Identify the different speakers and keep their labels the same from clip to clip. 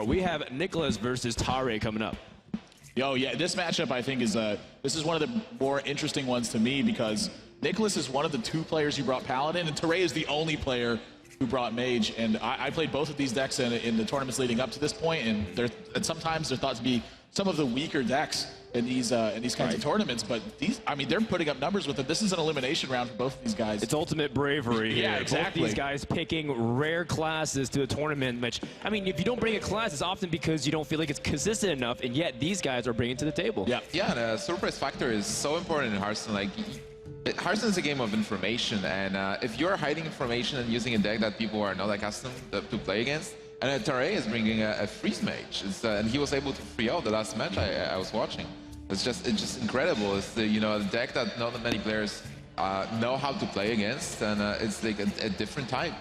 Speaker 1: We have Nicolas versus Tarei coming up.
Speaker 2: Oh yeah, this matchup I think is this is one of the more interesting ones to me because Nicolas is one of the 2 players who brought Paladin, and Tarei is the only player who brought Mage. And I played both of these decks in the tournaments leading up to this point, and sometimes they're thought to be some of the weaker decks in these kinds of tournaments. But these, I mean, they're putting up numbers with it. This is an elimination round for both of these guys.
Speaker 1: It's ultimate bravery.
Speaker 2: Yeah,
Speaker 1: here.
Speaker 2: exactly.
Speaker 1: Both these guys picking rare classes to a tournament, which, I mean, if you don't bring a class, it's often because you don't feel like it's consistent enough, and yet these guys are bringing it to the table.
Speaker 2: Yeah,
Speaker 3: yeah. The surprise factor is so important in Hearthstone. Like, Hearthstone is a game of information, and if you're hiding information and using a deck that people are not accustomed to play against, and Tarei is bringing a freeze mage, and he was able to free out the last match I was watching. It's just incredible. It's the a deck that not many players know how to play against, and it's like a different type.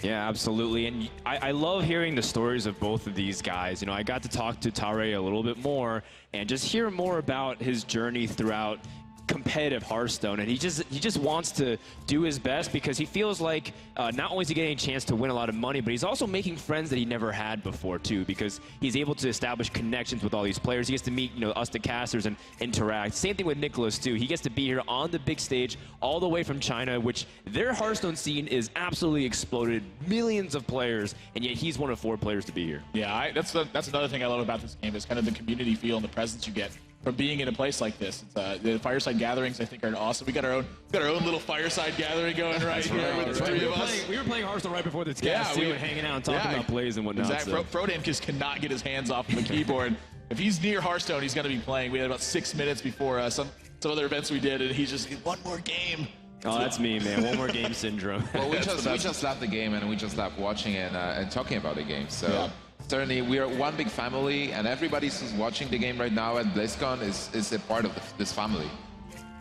Speaker 1: Yeah, absolutely. And I love hearing the stories of both of these guys. I got to talk to Tarei a little bit more and just hear more about his journey throughout competitive Hearthstone, and he just wants to do his best because he feels like not only is he getting a chance to win a lot of money, but he's also making friends that he never had before too, because he's able to establish connections with all these players. He gets to meet us, the casters, and interact. Same thing with Nicolas too. He gets to be here on the big stage all the way from China, which their Hearthstone scene is absolutely exploded. Millions of players, and yet he's one of 4 players to be here.
Speaker 2: Yeah, that's another thing I love about this game is kind of the community feel and the presence you get from being in a place like this. It's, the fireside gatherings, I think, are awesome. We got our own little fireside gathering going right here with the 3 of us.
Speaker 1: We were playing Hearthstone right before this cast, too, and hanging out and talking about plays and whatnot.
Speaker 2: Exactly. Frodan just cannot get his hands off of the keyboard. If he's near Hearthstone, he's going to be playing. We had about 6 minutes before some other events we did, and he's just, 1 more game.
Speaker 1: Oh, that's me, man. 1 more game syndrome.
Speaker 3: Well, we just love the game, and we just love watching it and talking about the game. So. Yeah. Certainly, we are one big family, and everybody who's watching the game right now at BlizzCon is a part of this family.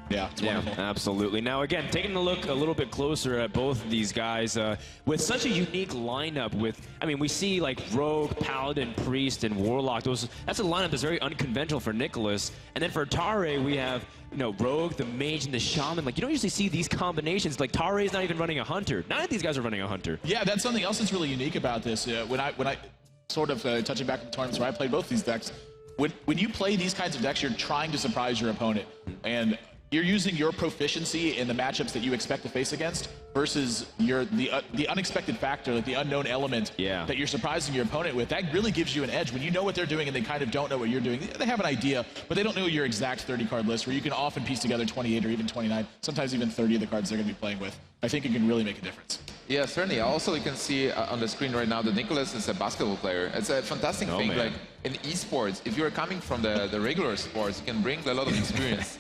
Speaker 2: Yeah, it's wonderful.
Speaker 1: Absolutely. Now, again, taking a look a little bit closer at both of these guys, with such a unique lineup we see like Rogue, Paladin, Priest, and Warlock. That's a lineup that's very unconventional for Nicolas. And then for Tarei, we have Rogue, the Mage, and the Shaman. Like, you don't usually see these combinations. Like, Tarei's not even running a Hunter. None of these guys are running a Hunter.
Speaker 2: Yeah, that's something else that's really unique about this. When I sort of touching back to the tournaments where I played both these decks, when you play these kinds of decks, you're trying to surprise your opponent, and you're using your proficiency in the matchups that you expect to face against versus the unexpected factor, like the unknown element that you're surprising your opponent with. That really gives you an edge when you know what they're doing and they kind of don't know what you're doing. They have an idea, but they don't know your exact 30-card list, where you can often piece together 28 or even 29, sometimes even 30 of the cards they're going to be playing with. I think it can really make a difference.
Speaker 3: Yeah, certainly. Also, you can see on the screen right now that Nicolas is a basketball player. It's a fantastic thing. Man. Like in esports, if you're coming from the regular sports, you can bring a lot of experience.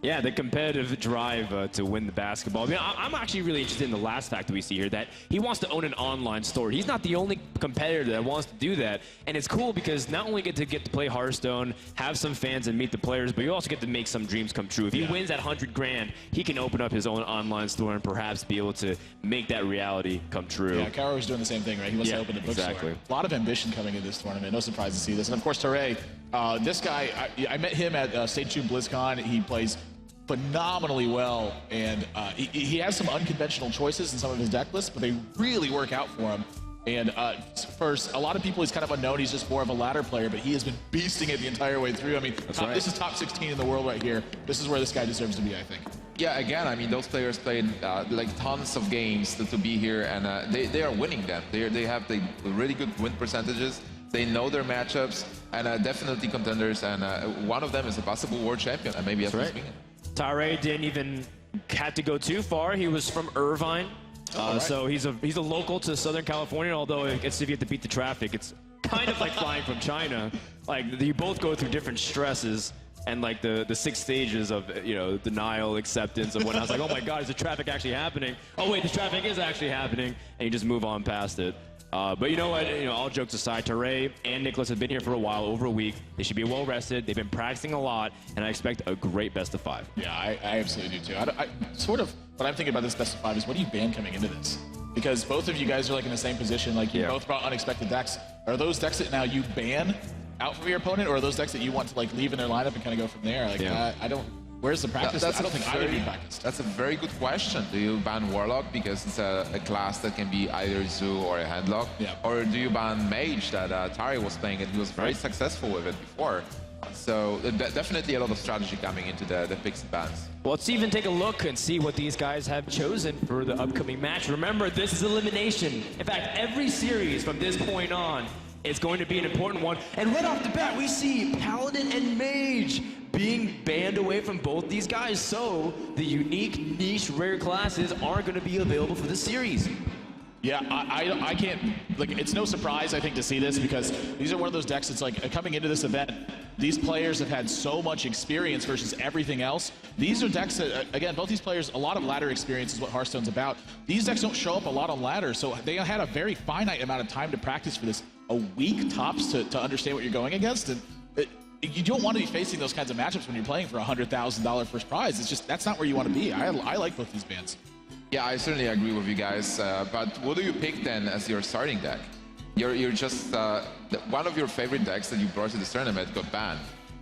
Speaker 1: Yeah, the competitive drive to win the basketball. I mean, I'm actually really interested in the last fact that we see here, that he wants to own an online store. He's not the only competitor that wants to do that. And it's cool because not only get to play Hearthstone, have some fans and meet the players, but you also get to make some dreams come true. If he wins that 100 grand, he can open up his own online store and perhaps be able to make that reality come true.
Speaker 2: Yeah, Kara was doing the same thing, right? He wants to open the bookstore.
Speaker 1: Exactly.
Speaker 2: A lot of ambition coming into this tournament. No surprise to see this. And of course, Tarei, this guy, I met him at Stage 2 BlizzCon. He plays phenomenally well, and he has some unconventional choices in some of his deck lists, but they really work out for him. And for a lot of people, he's kind of unknown. He's just more of a ladder player, but he has been beasting it the entire way through. I mean, this is top 16 in the world right here. This is where this guy deserves to be, I think.
Speaker 3: Yeah, again, I mean, those players played like tons of games to be here, and they are winning them. They have the really good win percentages. They know their matchups, and definitely contenders, and one of them is a possible world champion, and maybe as we speak.
Speaker 1: Tarei didn't even have to go too far. He was from Irvine, so he's a local to Southern California. Although if you have to beat the traffic, it's kind of like flying from China. Like, you both go through different stresses and like the 6 stages of denial, acceptance, of when I was like, oh my God, is the traffic actually happening? Oh wait, the traffic is actually happening, and you just move on past it. But you know what? All jokes aside, Tarei and Nicolas have been here for a while, over a week. They should be well rested. They've been practicing a lot, and I expect a great best of 5.
Speaker 2: Yeah, I absolutely do too. Sort of what I'm thinking about this best of 5 is, what do you ban coming into this? Because both of you guys are like in the same position. Like, you both brought unexpected decks. Are those decks that now you ban out from your opponent, or are those decks that you want to like leave in their lineup and kind of go from there? Like, I don't Where's the practice? I don't think either of you practiced.
Speaker 3: That's a very good question. Do you ban Warlock because it's a class that can be either Zoo or a Handlock?
Speaker 2: Yeah.
Speaker 3: Or do you ban Mage that Tarei was playing and he was very successful with it before? So definitely a lot of strategy coming into the picks and bans.
Speaker 1: Well, let's even take a look and see what these guys have chosen for the upcoming match. Remember, this is elimination. In fact, every series from this point on is going to be an important one. And right off the bat, we see Paladin and Mage being banned away from both these guys. So the unique, niche, rare classes aren't going to be available for the series.
Speaker 2: Yeah, I can't, like, it's no surprise, I think, to see this, because these are one of those decks that's like, coming into this event, these players have had so much experience versus everything else. These are decks that, again, both these players, a lot of ladder experience is what Hearthstone's about. These decks don't show up a lot on ladder, so they had a very finite amount of time to practice for this, a week tops to understand what you're going against. And you don't want to be facing those kinds of matchups when you're playing for a $100,000 first prize. It's just, that's not where you want to be. I like both these bans.
Speaker 3: Yeah, I certainly agree with you guys. But what do you pick then as your starting deck? You're just one of your favorite decks that you brought to this tournament got banned.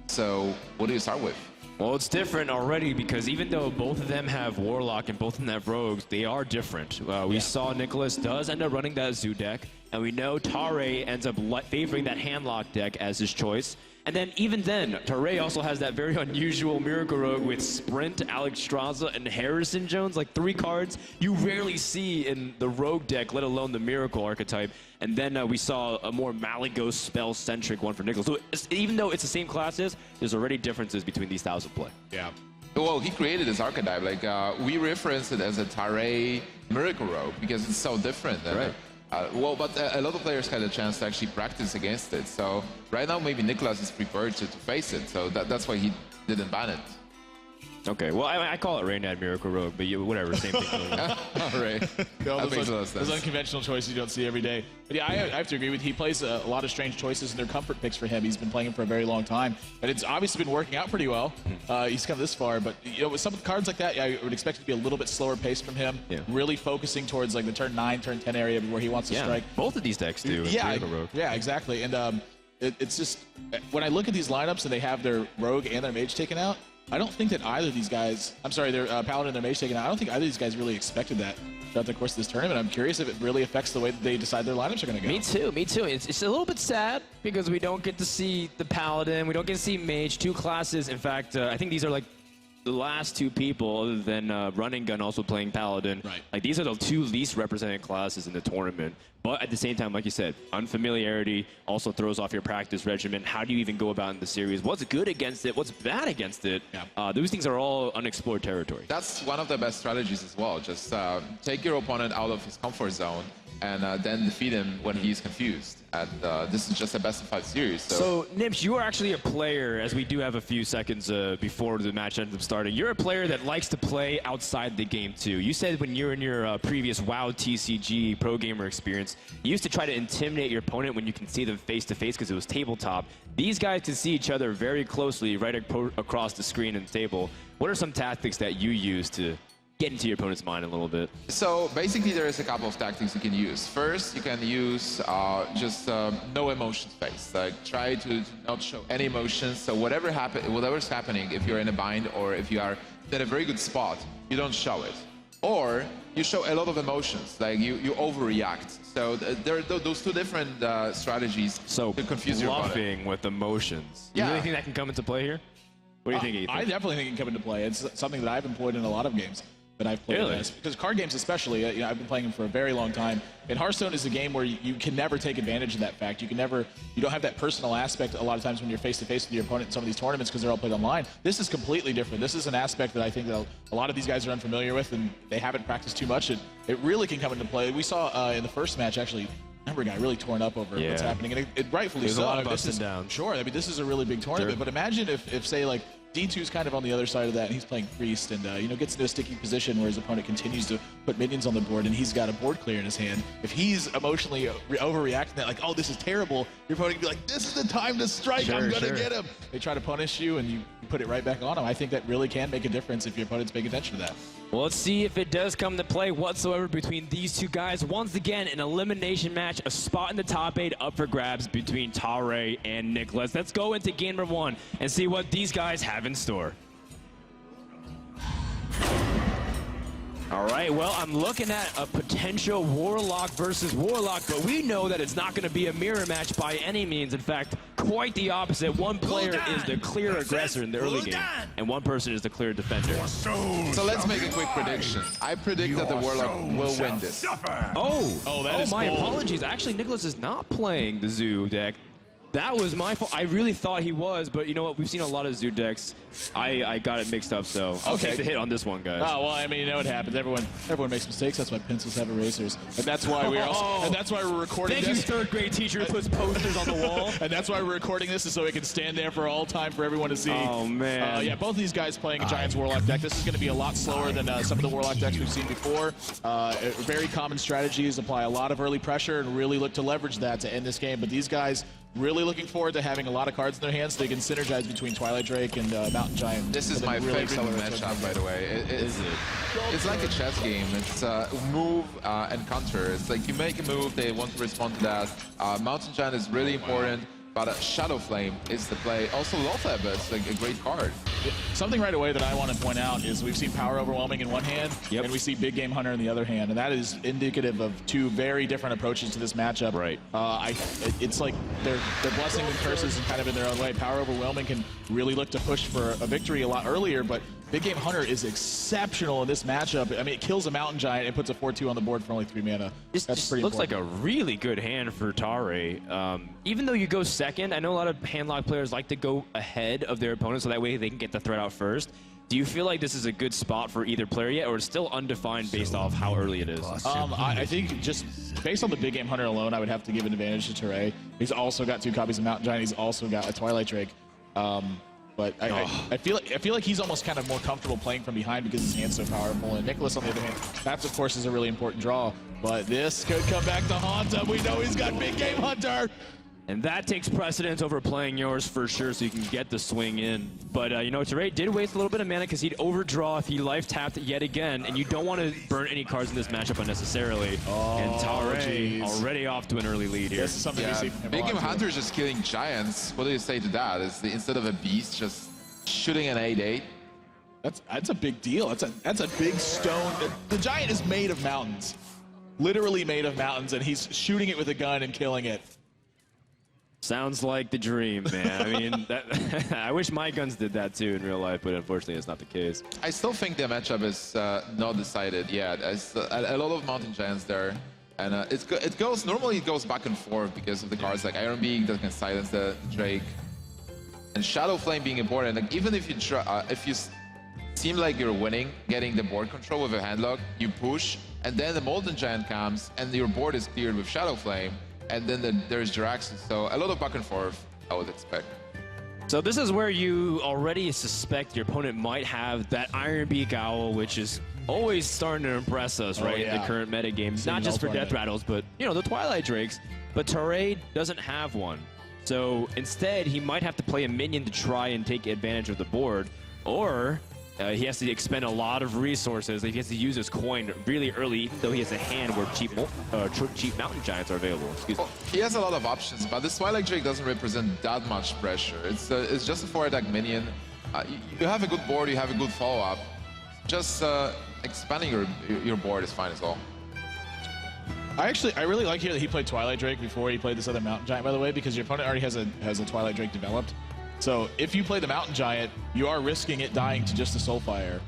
Speaker 3: So what do you start with?
Speaker 1: Well, it's different already because even though both of them have Warlock and both of them have Rogues, they are different. We saw Nicolas does end up running that Zoo deck, and we know Tarei ends up favoring that Handlock deck as his choice. And then even then, Tarei also has that very unusual Miracle Rogue with Sprint, Alex Straza, and Harrison Jones, like 3 cards you rarely see in the Rogue deck, let alone the Miracle archetype. And then we saw a more Malygos spell-centric one for Nicolas. So even though it's the same classes, there's already differences between these styles of play.
Speaker 2: Yeah.
Speaker 3: Well, he created this archetype. Like we reference it as a Tarei Miracle Rogue because it's so different.
Speaker 1: Right.
Speaker 3: Well, but a lot of players had a chance to actually practice against it. So right now, maybe Nicolas is prepared to face it. So that's why he didn't ban it.
Speaker 1: Okay, well, I call it Raynad Miracle Rogue, but whatever, same thing.
Speaker 3: All right. That makes a lot of sense.
Speaker 2: Those unconventional choices you don't see every day. But yeah, I have to agree with you. He plays a lot of strange choices, and they're comfort picks for him. He's been playing him for a very long time, and it's obviously been working out pretty well. He's come this far, but with some cards like that, I would expect it to be a little bit slower pace from him. Yeah. Really focusing towards like the turn 9, turn 10 area where he wants to strike.
Speaker 1: Both of these decks do.
Speaker 2: Yeah, exactly. And it's just when I look at these lineups and they have their Rogue and their Mage taken out, I don't think that either of these guys, I'm sorry, their Paladin and their Mage taken out, I don't think either of these guys really expected that throughout the course of this tournament. I'm curious if it really affects the way that they decide their lineups are going to go.
Speaker 1: Me too. It's a little bit sad because we don't get to see the Paladin, we don't get to see Mage, 2 classes. In fact, I think these are like the last 2 people other than Running Gun also playing Paladin.
Speaker 2: Right.
Speaker 1: Like these are the 2 least represented classes in the tournament. But at the same time, like you said, unfamiliarity also throws off your practice regimen. How do you even go about in the series? What's good against it? What's bad against it? Yeah. Those things are all unexplored territory.
Speaker 3: That's one of the best strategies as well. Just take your opponent out of his comfort zone and then defeat him when he's confused. And this is just a best-of-5 series.
Speaker 1: So, Nips, you are actually a player, as we do have a few seconds before the match ends up starting. You're a player that likes to play outside the game, too. You said when you were in your previous WoW TCG pro gamer experience, you used to try to intimidate your opponent when you can see them face-to-face because it was tabletop. These guys can see each other very closely right across the screen and table. What are some tactics that you use to get into your opponent's mind a little bit?
Speaker 3: So basically there is a couple of tactics you can use. First, you can use just no emotions face. Like try to not show any emotions. So whatever's happening, if you're in a bind or if you are in a very good spot, you don't show it. Or you show a lot of emotions, like you overreact. So there are those 2 different strategies to confuse your opponent.
Speaker 1: Bluffing with emotions. You really think that can come into play here? What do you think, Ethan?
Speaker 2: I definitely think it can come into play. It's something that I've employed in a lot of games that I've played.
Speaker 1: Really?
Speaker 2: Because card games especially, I've been playing them for a very long time. And Hearthstone is a game where you can never take advantage of that fact. You don't have that personal aspect a lot of times when you're face-to-face with your opponent in some of these tournaments because they're all played online. This is completely different. This is an aspect that I think that a lot of these guys are unfamiliar with and they haven't practiced too much. And it really can come into play. We saw in the first match, actually, a guy really torn up over what's happening. And it rightfully so.
Speaker 1: There's a lot of ups and downs.
Speaker 2: Sure. I mean, this is a really big tournament. But imagine if say, like, D2's kind of on the other side of that, and he's playing Priest, and gets into a sticky position where his opponent continues to put minions on the board, and he's got a board clear in his hand. If he's emotionally overreacting that, like, oh, this is terrible, your opponent can be like, this is the time to strike, I'm gonna get him. They try to punish you, and you put it right back on him. I think that really can make a difference if your opponent's paying attention to that.
Speaker 1: Well, let's see if it does come to play whatsoever between these 2 guys. Once again, an elimination match, a spot in the top 8 up for grabs between Tarei and Nicolas. Let's go into game number 1 and see what these guys have in store. All right, well, I'm looking at a potential Warlock versus Warlock, but we know that it's not going to be a mirror match by any means. In fact, quite the opposite. One player is the clear aggressor in the early game, and one person is the clear defender.
Speaker 3: So let's make a quick prediction. I predict that the Warlock will win this.
Speaker 1: My apologies. Actually, Nicolas is not playing the Zoo deck. That was my fault. I really thought he was, but you know what? We've seen a lot of Zoo decks. I got it mixed up, so I'll take the hit on this one, guys.
Speaker 2: Oh, well, I mean, you know what happens. Everyone makes mistakes. That's why pencils have erasers. And that's why we're recording
Speaker 1: this. Thank you, third grade teacher who puts posters on the wall.
Speaker 2: And that's why we're recording this, is so it can stand there for all time for everyone to see.
Speaker 1: Oh, man.
Speaker 2: Yeah, both of these guys playing a Giants Warlock deck. This is going to be a lot slower than some of the Warlock decks we've seen before. Very common strategies, apply a lot of early pressure and really look to leverage that to end this game. But these guys really looking forward to having a lot of cards in their hands so they can synergize between Twilight Drake and Mountain Giant.
Speaker 3: This is my favorite matchup, by the way. It's like a chess game. It's move and counter. It's like you make a move, they want to respond to that. Mountain Giant is really important, but Shadow Flame is the play. Also, Lothab is like a great card.
Speaker 2: Something right away that I want to point out is we've seen Power Overwhelming in one hand, and we see Big Game Hunter in the other hand, and that is indicative of two very different approaches to this matchup.
Speaker 1: Right.
Speaker 2: It's like they're blessings and curses and kind of in their own way. Power Overwhelming can really look to push for a victory a lot earlier, but Big Game Hunter is exceptional in this matchup. I mean, it kills a Mountain Giant and puts a 4/2 on the board for only 3 mana. That's pretty
Speaker 1: looks
Speaker 2: important.
Speaker 1: like a really good hand for Tarei. Even though you go second, I know a lot of handlock players like to go ahead of their opponent so that way they can get the threat out first. Do you feel like this is a good spot for either player yet, or it's still undefined based off how early it is?
Speaker 2: I think just based on the Big Game Hunter alone, I would have to give an advantage to Tarei. He's also got 2 copies of Mountain Giant. He's also got a Twilight Drake. But I feel like he's almost kind of more comfortable playing from behind because his hand's so powerful. And Nicolas, on the other hand, that's of course is a really important draw. But this could come back to haunt him. We know he's got Big Game Hunter.
Speaker 1: And that takes precedence over playing yours for sure, so you can get the swing in. But, you know, Tarei did waste a little bit of mana because he'd overdraw if he life-tapped yet again, and you don't want to burn any cards in this matchup unnecessarily. And Tarei already off to an early lead here.
Speaker 2: This is something we see from him
Speaker 3: Big Game Hunter is just killing Giants. What do you say to that? Instead of a beast, just shooting an 8/8?
Speaker 2: That's a big deal. That's a big stone. The Giant is made of mountains. Literally made of mountains, and he's shooting it with a gun and killing it.
Speaker 1: Sounds like the dream, man. I mean, I wish my guns did that too in real life, but unfortunately it's not the case.
Speaker 3: I still think the matchup is not decided yet. There's a lot of Mountain Giants there. And normally it goes back and forth because of the cards like Iron Beak that can silence the Drake. And Shadow Flame being important. Like even if you seem like you're winning, getting the board control with a handlock, you push, and then the Molten Giant comes, and your board is cleared with Shadow Flame. And then there's Jiraxis, so a lot of back and forth, I would expect.
Speaker 1: So this is where you already suspect your opponent might have that Iron Beak Owl, which is always starting to impress us, right, in the current meta games. Not just for Death Rattles, but, you know, the Twilight Drakes. But Tarei doesn't have one. So instead, he might have to play a minion to try and take advantage of the board, or he has to expend a lot of resources. He has to use his coin really early, even though he has a hand where cheap Mountain Giants are available. Excuse me.
Speaker 3: Well, he has a lot of options, but this Twilight Drake doesn't represent that much pressure. It's just a 4-attack minion. You have a good board, you have a good follow-up. Just expanding your board is fine as well.
Speaker 2: I really like here that he played Twilight Drake before he played this other Mountain Giant, by the way, because your opponent already has a Twilight Drake developed. So if you play the Mountain Giant, you are risking it dying to just a Soulfire.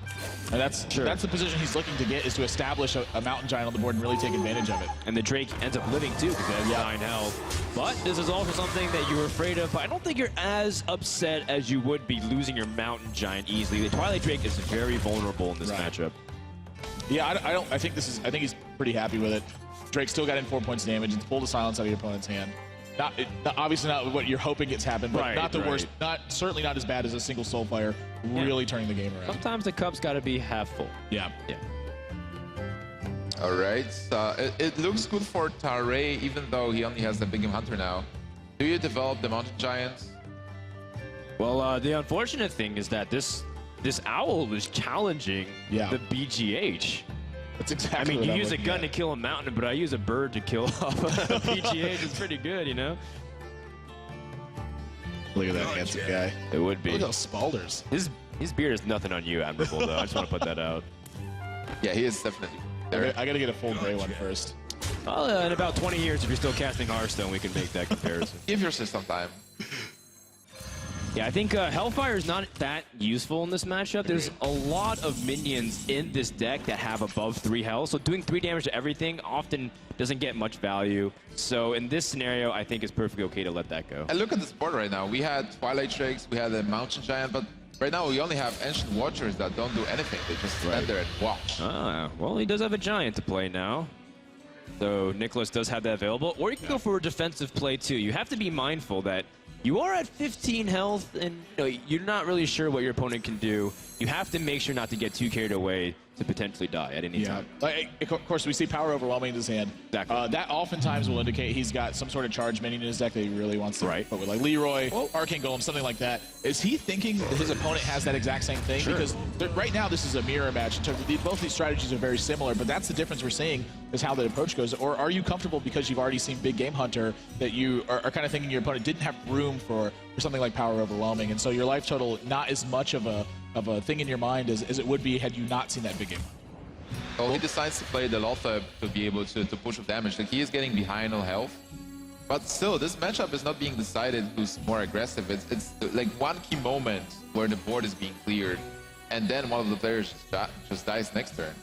Speaker 2: And that's the position he's looking to get, is to establish a Mountain Giant on the board and really take advantage of it.
Speaker 1: And the Drake ends up living too because he has 9 health. But this is also something that you were afraid of. But I don't think you're as upset as you would be losing your Mountain Giant easily. The Twilight Drake is very vulnerable in this matchup.
Speaker 2: Yeah, I think he's pretty happy with it. Drake still got in 4 points damage. It's pulled a silence out of your opponent's hand. Obviously not what you're hoping gets happened, but not the worst. Certainly not as bad as a single Soulfire really turning the game around.
Speaker 1: Sometimes the cup's got to be half full.
Speaker 2: Yeah.
Speaker 3: All right. It looks good for Tarei, even though he only has the Big Game Hunter now. Do you develop the Mountain Giants?
Speaker 1: Well, the unfortunate thing is that this owl is challenging the BGH.
Speaker 2: That's exactly.
Speaker 1: I mean, you use a gun to kill a mountain, but I use a bird to kill off a BGH. It's pretty good, you know?
Speaker 2: Look at that handsome guy.
Speaker 1: It would be.
Speaker 2: Look at those spalders.
Speaker 1: His beard is nothing on you, Admirable, though. I just want to put that out.
Speaker 3: Yeah, he is definitely there.
Speaker 2: I gotta get a full gray one first.
Speaker 1: Well, in about 20 years, if you're still casting Hearthstone, we can make that comparison.
Speaker 3: Give your system time.
Speaker 1: Yeah, I think Hellfire is not that useful in this matchup. There's a lot of minions in this deck that have above 3 health, so doing 3 damage to everything often doesn't get much value. So in this scenario, I think it's perfectly okay to let that go.
Speaker 3: And look at this board right now. We had Twilight Shakes, we had a Mountain Giant, but right now we only have Ancient Watchers that don't do anything. They just stand there and watch.
Speaker 1: Ah, well, he does have a Giant to play now. So Nicolas does have that available. Or you can go for a defensive play too. You have to be mindful that you are at 15 health, and you're not really sure what your opponent can do. You have to make sure not to get too carried away to potentially die at any time.
Speaker 2: Of course, we see Power Overwhelming in his hand.
Speaker 1: Exactly.
Speaker 2: That oftentimes will indicate he's got some sort of charge minion in his deck that he really wants to put with, like Leroy, Arcane Golem, something like that. Is he thinking that his opponent has that exact same thing?
Speaker 1: Sure.
Speaker 2: Because right now, this is a mirror match in terms of both these strategies are very similar, but that's the difference we're seeing is how the approach goes. Or are you comfortable because you've already seen Big Game Hunter that you are kind of thinking your opponent didn't have room for something like Power Overwhelming, and so your life total not as much of a thing in your mind as it would be had you not seen that Big Game Hunter?
Speaker 3: So he decides to play the Lothar to be able to push with damage. Like, he is getting behind on health. But still, this matchup is not being decided who's more aggressive. It's like one key moment where the board is being cleared, and then one of the players just dies next turn.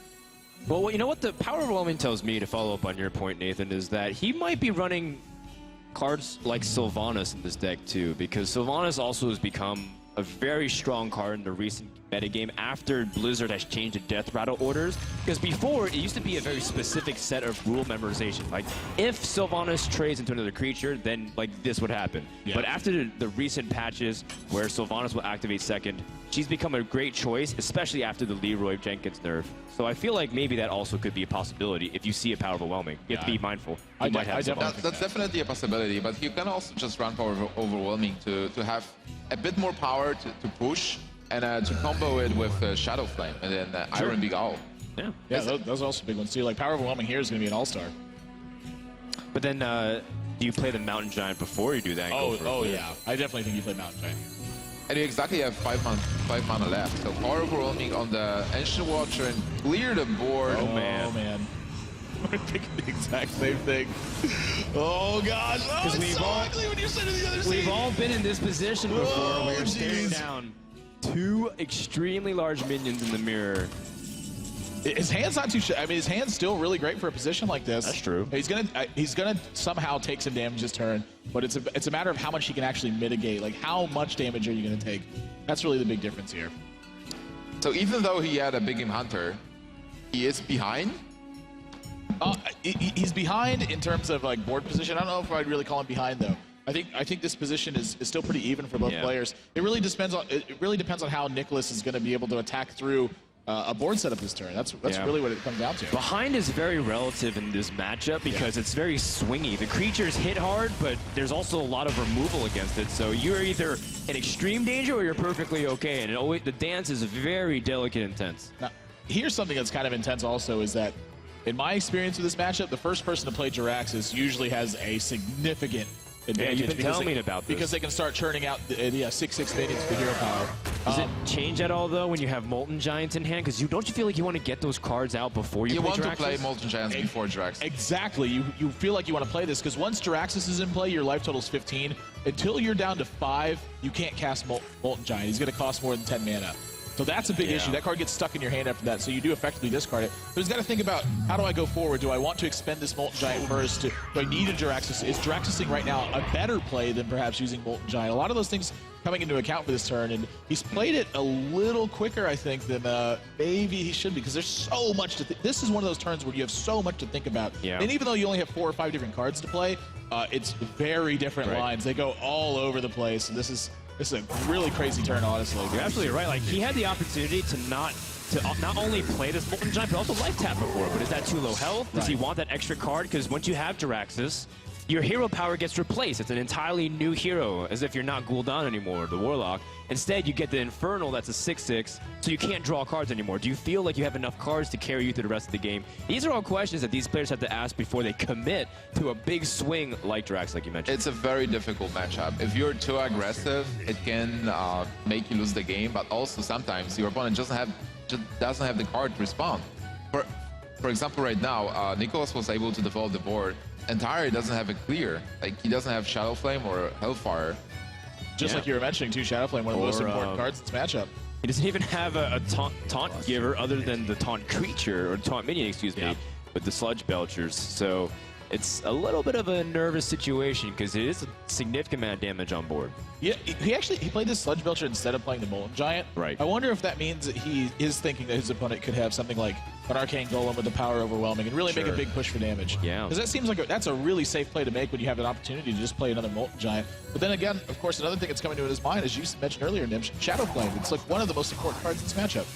Speaker 1: Well, you know what the Power Overwhelming tells me, to follow up on your point, Nathan, is that he might be running cards like Sylvanas in this deck too, because Sylvanas also has become a very strong card in the recent metagame after Blizzard has changed the death rattle orders. Because before, it used to be a very specific set of rule memorization. Like, if Sylvanas trades into another creature, then like this would happen. Yeah. But after the recent patches where Sylvanas will activate second, she's become a great choice, especially after the Leroy Jenkins nerf. So I feel like maybe that also could be a possibility if you see a Power Overwhelming. You have to be mindful.
Speaker 3: That's definitely a possibility, but you can also just run Power Overwhelming to have a bit more power to push and to combo it with Shadow Flame and then Iron Big Owl.
Speaker 1: Yeah,
Speaker 2: those are also big ones too. Like Power Overwhelming here is going to be an all-star.
Speaker 1: But then, do you play the Mountain Giant before you do that?
Speaker 2: Yeah. I definitely think you play Mountain Giant.
Speaker 3: And you exactly have 5 mana left. So Power Overwhelming on the Ancient Watcher and clear the board.
Speaker 2: Oh man. We're thinking the exact same thing. Oh gosh. Oh, it's so ugly when you're sitting the other side.
Speaker 1: We've all been in this position before where you're staring down 2 extremely large minions in the mirror.
Speaker 2: His hand's not too. I mean, his hand's still really great for a position like this.
Speaker 1: That's true.
Speaker 2: He's gonna somehow take some damage this turn, but it's a matter of how much he can actually mitigate. Like, how much damage are you gonna take? That's really the big difference here.
Speaker 3: So even though he had a Big Game Hunter, he is behind.
Speaker 2: He's behind in terms of like board position. I don't know if I'd really call him behind though. I think this position is still pretty even for both players. It really depends on how Nicolas is going to be able to attack through a board setup this turn. That's really what it comes down to.
Speaker 1: Behind is very relative in this matchup because it's very swingy. The creatures hit hard, but there's also a lot of removal against it. So you're either in extreme danger or you're perfectly okay. And the dance is very delicate and intense.
Speaker 2: Now, here's something that's kind of intense also is that in my experience with this matchup, the first person to play Jiraxis usually has a significant advantage.
Speaker 1: Yeah, you've been telling me about this.
Speaker 2: Because they can start churning out 6/6 minions for hero power.
Speaker 1: Does it change at all, though, when you have Molten Giants in hand? Because don't you feel like you want to get those cards out before you play Jiraxis?
Speaker 3: You want to play Molten Giants before Jiraxis.
Speaker 2: Exactly. You feel like you want to play this, because once Jiraxis is in play, your life total is 15. Until you're down to 5, you can't cast Molten Giant. He's going to cost more than 10 mana. So that's a big issue. That card gets stuck in your hand after that, so you do effectively discard it. But he's got to think about, how do I go forward? Do I want to expend this Molten Giant first? Do I need a Jiraxis? Is Jiraxising right now a better play than perhaps using Molten Giant? A lot of those things coming into account for this turn, and he's played it a little quicker, I think, than maybe he should be, because there's so much to this is one of those turns where you have so much to think about. Yeah. And even though you only have 4 or 5 different cards to play, it's very different lines. They go all over the place, and this is a really crazy turn, honestly.
Speaker 1: You're absolutely right. Like, he had the opportunity to not only play this Molten Giant, but also life tap before. But is that too low health? Does he want that extra card? Because once you have Jiraxis, your hero power gets replaced. It's an entirely new hero, as if you're not Gul'dan anymore, the Warlock. Instead, you get the Infernal that's a 6/6, so you can't draw cards anymore. Do you feel like you have enough cards to carry you through the rest of the game? These are all questions that these players have to ask before they commit to a big swing like Jiraxis, like you mentioned.
Speaker 3: It's a very difficult matchup. If you're too aggressive, it can make you lose the game, but also sometimes your opponent doesn't have the card to respond. for example, right now, Nicolas was able to develop the board, and Tarei doesn't have it clear. Like, he doesn't have Shadow Flame or Hellfire.
Speaker 2: Just like you were mentioning, too, Shadow Flame, one of the most important cards in this matchup.
Speaker 1: He doesn't even have a taunt giver other than the taunt creature, or taunt minion, excuse me, with the Sludge Belchers. So it's a little bit of a nervous situation because it is a significant amount of damage on board.
Speaker 2: Yeah, he played this Sludge Belcher instead of playing the Molten Giant.
Speaker 1: Right.
Speaker 2: I wonder if that means that he is thinking that his opponent could have something like an Arcane Golem with the power overwhelming and really make a big push for damage.
Speaker 1: Yeah.
Speaker 2: Because that seems like that's a really safe play to make when you have an opportunity to just play another Molten Giant. But then again, of course, another thing that's coming to his mind, as you mentioned earlier, Nimsh, Shadow Flame. It's like one of the most important cards in this matchup.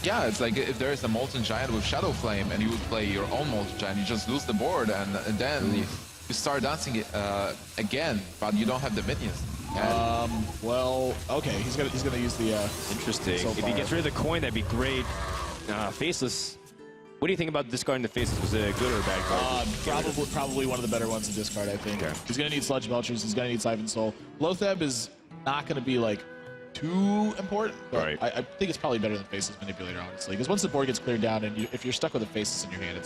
Speaker 3: Yeah, it's like if there is a Molten Giant with Shadow Flame and you would play your own Molten Giant, you just lose the board and then you start dancing again, but you don't have the minions.
Speaker 2: Well, okay, he's gonna use the
Speaker 1: interesting. If he gets rid of the coin, that'd be great. Faceless. What do you think about discarding the Faceless? Was it a good or a bad card?
Speaker 2: Probably one of the better ones to discard, I think. Okay. He's gonna need Sludge Belchers. He's gonna need Siphon Soul. Loatheb is not gonna be like too important. But
Speaker 1: right.
Speaker 2: I think it's probably better than Faceless Manipulator, honestly. Because once the board gets cleared down and if you're stuck with a Faceless in your hand,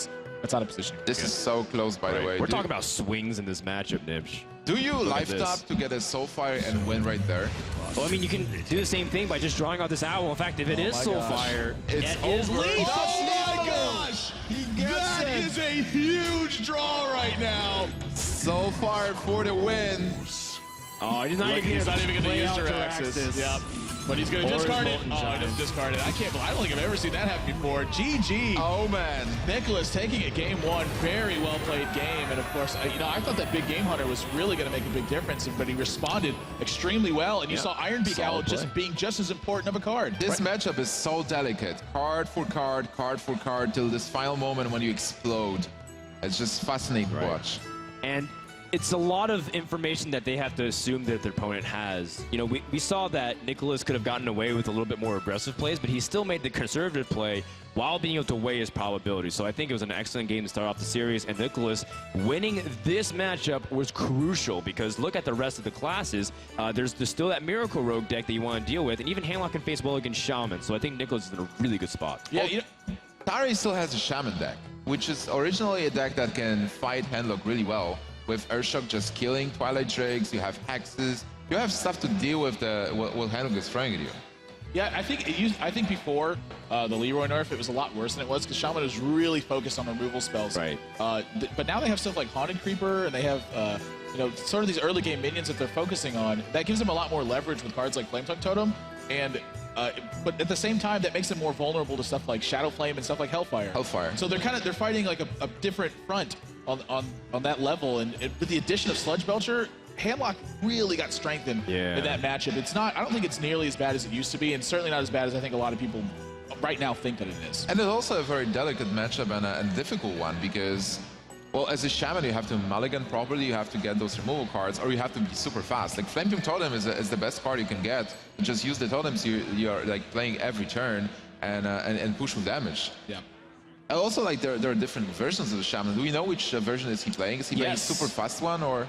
Speaker 2: that's not a position.
Speaker 3: This is so close, by the way.
Speaker 1: We're talking about swings in this matchup, Nibs.
Speaker 3: Do you life tap to get a Soulfire and win right there?
Speaker 1: Well, I mean, you can do the same thing by just drawing out this Owl. In fact, if it is Soulfire, it is lethal.
Speaker 2: Oh my gosh! That is a huge draw right now.
Speaker 3: Soulfire for the win.
Speaker 1: Oh, he's not even going to use Jiraxis.
Speaker 2: Yep. But he's going to discard it. Oh, he doesn't discard it. I don't think I've ever seen that happen before. GG.
Speaker 3: Oh, man.
Speaker 2: Nicolas taking it game one. Very well played game. And, of course, I thought that Big Game Hunter was really going to make a big difference, but he responded extremely well. And you saw Iron Beak Owl being just as important of a card.
Speaker 3: This matchup is so delicate. Card for card for card, till this final moment when you explode. It's just fascinating to watch.
Speaker 1: And it's a lot of information that they have to assume that their opponent has. You know, we saw that Nicolas could have gotten away with a little bit more aggressive plays, but he still made the conservative play while being able to weigh his probability. So I think it was an excellent game to start off the series, and Nicolas winning this matchup was crucial because look at the rest of the classes. There's still that Miracle Rogue deck that you want to deal with, and even Handlock can face well against Shaman. So I think Nicolas is in a really good spot.
Speaker 2: Yeah,
Speaker 3: Tarei still has a Shaman deck, which is originally a deck that can fight Handlock really well. With Urshock just killing Twilight Drakes, you have Hexes, you have stuff to deal with what Handlock is throwing at you.
Speaker 2: Yeah, I think before the Leroy nerf, it was a lot worse than it was because Shaman was really focused on removal spells.
Speaker 1: Right.
Speaker 2: But now they have stuff like Haunted Creeper, and they have sort of these early game minions that they're focusing on. That gives them a lot more leverage with cards like Flametongue Totem, and but at the same time, that makes them more vulnerable to stuff like Shadow Flame and stuff like Hellfire.
Speaker 3: So
Speaker 2: they're fighting like a different front on that level, and with the addition of Sludge Belcher, Handlock really got strengthened in that matchup. I don't think it's nearly as bad as it used to be, and certainly not as bad as I think a lot of people right now think that it is.
Speaker 3: And it's also a very delicate matchup and a difficult one because, well, as a Shaman, you have to mulligan properly, you have to get those removal cards, or you have to be super fast. Like Flametongue Totem is the best card you can get. You just use the totems you're like playing every turn and push with damage.
Speaker 2: Yeah.
Speaker 3: Also, like there are different versions of the Shaman. Do we know which version is he playing? Is he playing a super fast one, or?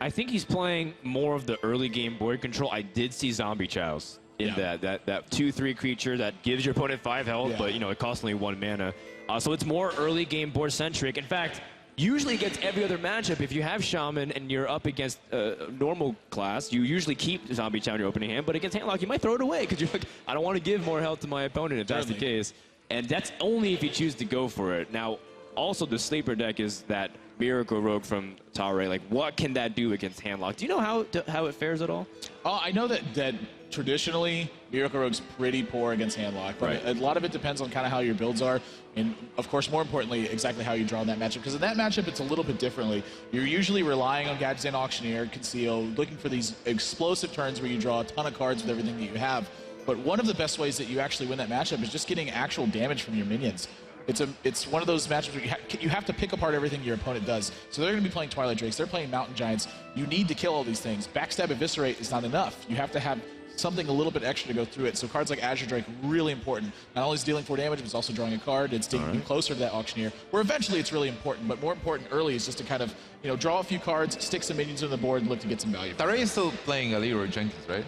Speaker 1: I think he's playing more of the early game board control. I did see Zombie Chows in that 2/3 creature that gives your opponent 5 health, but it costs only 1 mana. So it's more early game board centric. In fact, usually against every other matchup, if you have Shaman and you're up against a normal class, you usually keep Zombie Chow in your opening hand. But against Handlock, you might throw it away because you're like, I don't want to give more health to my opponent if that's the case. And that's only if you choose to go for it. Now, also the sleeper deck is that Miracle Rogue from Tarei. Like, what can that do against Handlock? Do you know how it fares at all?
Speaker 2: I know that traditionally Miracle Rogue's pretty poor against Handlock, but a lot of it depends on kind of how your builds are, and of course, more importantly, exactly how you draw in that matchup. Because in that matchup, it's a little bit differently. You're usually relying on Gadgetzan Auctioneer, Conceal, looking for these explosive turns where you draw a ton of cards with everything that you have. But one of the best ways that you actually win that matchup is just getting actual damage from your minions. It's one of those matchups where you have to pick apart everything your opponent does. So they're going to be playing Twilight Drakes. They're playing Mountain Giants. You need to kill all these things. Backstab Eviscerate is not enough. You have to have something a little bit extra to go through it. So cards like Azure Drake, really important. Not only is dealing 4 damage, but it's also drawing a card. It's taking you closer to that Auctioneer, where eventually it's really important. But more important early is just to kind of draw a few cards, stick some minions on the board, and look to get some value.
Speaker 3: Tarei is still playing Leroy Jenkins, right?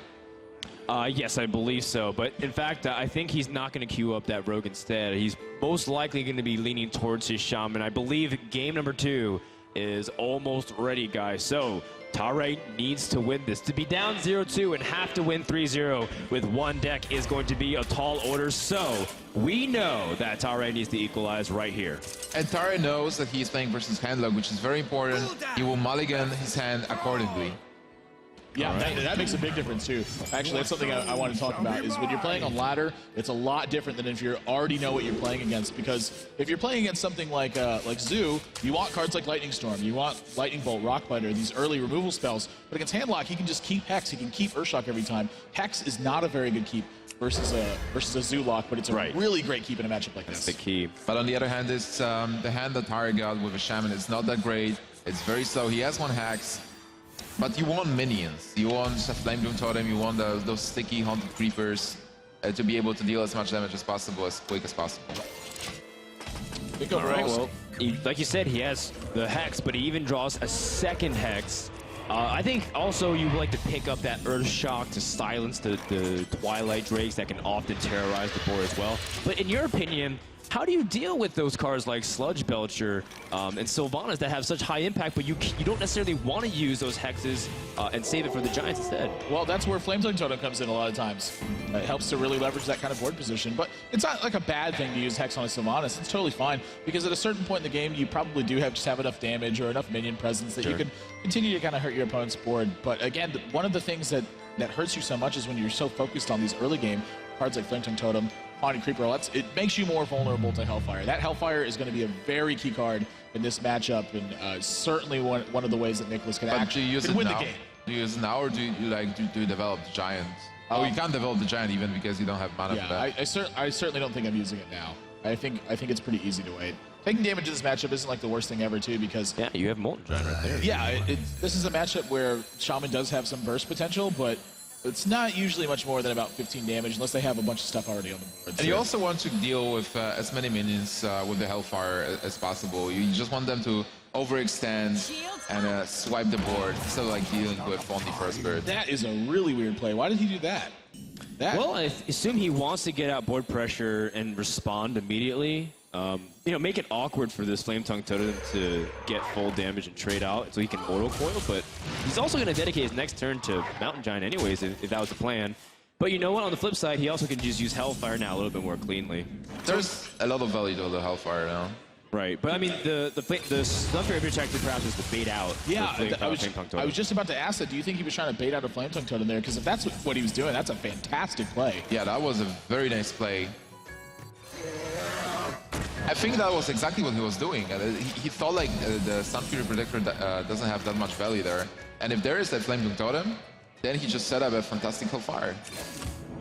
Speaker 1: Yes, I believe so. But in fact, I think he's not going to queue up that Rogue instead. He's most likely going to be leaning towards his Shaman. I believe game number 2 is almost ready, guys. So Tarei needs to win this. To be down 0-2 and have to win 3-0 with one deck is going to be a tall order. So we know that Tarei needs to equalize right here.
Speaker 3: And Tarei knows that he's playing versus handlock, which is very important. He will mulligan his hand accordingly.
Speaker 2: Yeah, that makes a big difference too. Actually, that's something I want to talk about is when you're playing on ladder, it's a lot different than if you already know what you're playing against. Because if you're playing against something like Zoo, you want cards like Lightning Storm, you want Lightning Bolt, Rock Biter, these early removal spells. But against Handlock, he can just keep Hex, he can keep Earthshock every time. Hex is not a very good keep versus a Zoo lock, but it's a really great keep in a matchup like this.
Speaker 1: That's the key.
Speaker 3: But on the other hand, it's the hand that Tarei got with a Shaman is not that great. It's very slow. He has 1 Hex. But you want minions. You want a Flame Doom Totem, you want those sticky haunted creepers to be able to deal as much damage as possible, as quick as possible.
Speaker 1: All right, well, like you said, he has the Hex, but he even draws a second Hex. I think also you like to pick up that Earthshock to silence the Twilight Drakes that can often terrorize the board as well. But in your opinion, how do you deal with those cards like Sludge Belcher and Sylvanas that have such high impact, but you don't necessarily want to use those hexes and save it for the Giants instead?
Speaker 2: Well, that's where Flametongue Totem comes in a lot of times. It helps to really leverage that kind of board position. But it's not like a bad thing to use Hex on a Sylvanas. It's totally fine, because at a certain point in the game, you probably do just have enough damage or enough minion presence that you can continue to kind of hurt your opponent's board. But again, one of the things that hurts you so much is when you're so focused on these early game cards like Flametongue Totem, Haunted Creeper, it makes you more vulnerable to Hellfire. That Hellfire is going to be a very key card in this matchup, and certainly one of the ways that Nicolas can actually win the game.
Speaker 3: Do you use it now, or do you develop the Giant? Oh, you can't develop the Giant even because you don't have mana for that.
Speaker 2: I certainly don't think I'm using it now. I think it's pretty easy to wait. Taking damage in this matchup isn't like the worst thing ever too, because
Speaker 1: you have Molten Giant right there.
Speaker 2: Yeah, this is a matchup where Shaman does have some burst potential, but it's not usually much more than about 15 damage unless they have a bunch of stuff already on the board.
Speaker 3: And you also want to deal with as many minions with the Hellfire as possible. You just want them to overextend and swipe the board instead of like dealing with only first bird.
Speaker 2: That is a really weird play. Why did he do that?
Speaker 1: Well, I assume he wants to get out board pressure and respond immediately. Make it awkward for this Flametongue Totem to get full damage and trade out so he can Mortal Coil, but he's also going to dedicate his next turn to Mountain Giant anyways, if that was the plan. But you know what? On the flip side, he also can just use Hellfire now a little bit more cleanly.
Speaker 3: There's a lot of value to the Hellfire now.
Speaker 1: Right, but I mean, the Sunfire Protector perhaps was the bait out.
Speaker 2: Yeah, I was just about to ask that. Do you think he was trying to bait out a Flametongue Totem there? Because if that's what he was doing, that's a fantastic play.
Speaker 3: Yeah, that was a very nice play. I think that was exactly what he was doing. He thought like the Sunfury Protector doesn't have that much value there. And if there is that Flametongue Totem, then he just set up a fantastic Hellfire.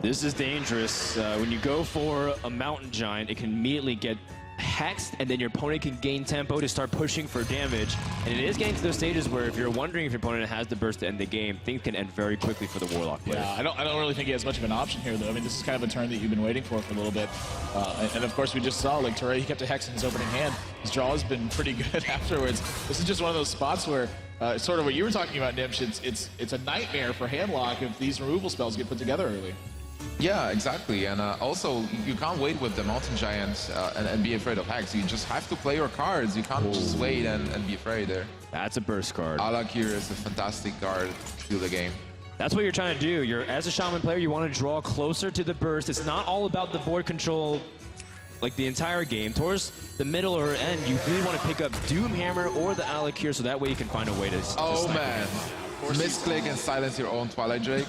Speaker 1: This is dangerous. When you go for a Mountain Giant, it can immediately get hexed, and then your opponent can gain tempo to start pushing for damage. And it is getting to those stages where if you're wondering if your opponent has the burst to end the game, things can end very quickly for the Warlock player.
Speaker 2: Yeah, I don't really think he has much of an option here, though. I mean, this is kind of a turn that you've been waiting for a little bit. And of course, we just saw, like, Tarei, he kept a Hex in his opening hand. His draw has been pretty good afterwards. This is just one of those spots where, sort of what you were talking about, Nimsh, it's a nightmare for Handlock if these removal spells get put together early.
Speaker 3: Yeah, exactly. And also, you can't wait with the Mountain Giant and be afraid of Hex. You just have to play your cards. You can't just wait and be afraid there.
Speaker 1: That's a burst card.
Speaker 3: Alakir is a fantastic card to the game.
Speaker 1: That's what you're trying to do. As a Shaman player, you want to draw closer to the burst. It's not all about the board control like the entire game. Towards the middle or end, you really want to pick up Doomhammer or the Alakir so that way you can find a way to
Speaker 3: Oh, man. Misclick and silence your own Twilight Drake.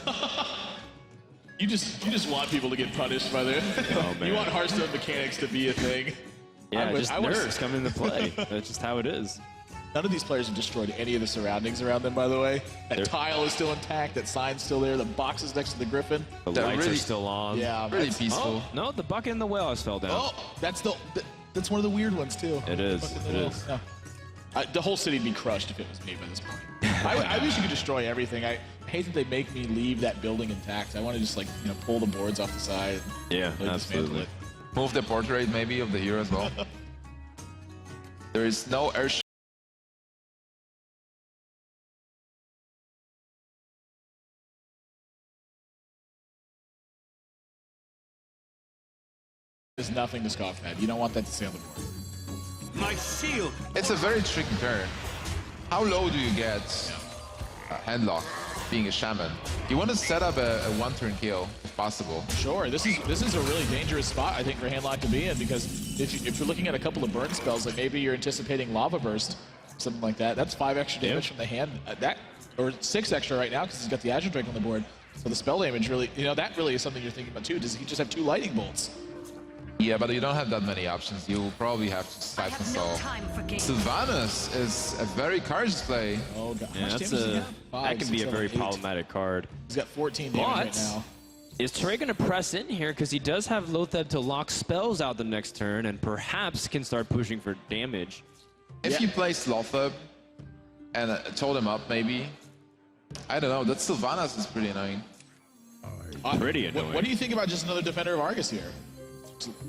Speaker 2: You just want people to get punished by their...
Speaker 1: Oh, man.
Speaker 2: You want Hearthstone mechanics to be a thing.
Speaker 1: Yeah, just nerves come into play. That's just how it is.
Speaker 2: None of these players have destroyed any of the surroundings around them, by the way. That tile is still intact. That sign's still there. The box is next to the Griffin.
Speaker 1: The lights are still on.
Speaker 2: Yeah,
Speaker 3: really peaceful.
Speaker 1: Oh, no, the bucket and the whale has fell down.
Speaker 2: Oh, that's one of the weird ones, too.
Speaker 1: It is. It is.
Speaker 2: Yeah. The whole city would be crushed if it was me by this point. I wish you could destroy everything. I hate that they make me leave that building intact. I want to just pull the boards off the side.
Speaker 1: Yeah, absolutely.
Speaker 3: Move the portrait maybe of the hero as well. There is no air
Speaker 2: is nothing to scoff at. You don't want that to stay on the board.
Speaker 4: My shield.
Speaker 3: It's a very tricky turn. How low do you get handlock being a shaman? You want to set up a one-turn kill if possible.
Speaker 2: Sure, this is a really dangerous spot, I think, for handlock to be in, because if you're looking at a couple of burn spells, like maybe you're anticipating lava burst, something like that. That's 5 extra damage from the hand. Or 6 extra right now because he's got the Azure Drake on the board. So the spell damage really, that really is something you're thinking about too. Does he just have 2 lightning bolts?
Speaker 3: Yeah, but you don't have that many options. You'll probably have to Siphon Soul. Sylvanas is a very courageous play.
Speaker 2: Oh god,
Speaker 1: Yeah, that can be a very problematic card.
Speaker 2: He's got 14 damage right now.
Speaker 1: Is Tarei going to press in here? Because he does have Lotheb to lock spells out the next turn and perhaps can start pushing for damage.
Speaker 3: If you play Lotheb and Totem up, maybe. I don't know. That Sylvanas is pretty annoying.
Speaker 1: Pretty annoying.
Speaker 2: What do you think about just another Defender of Argus here?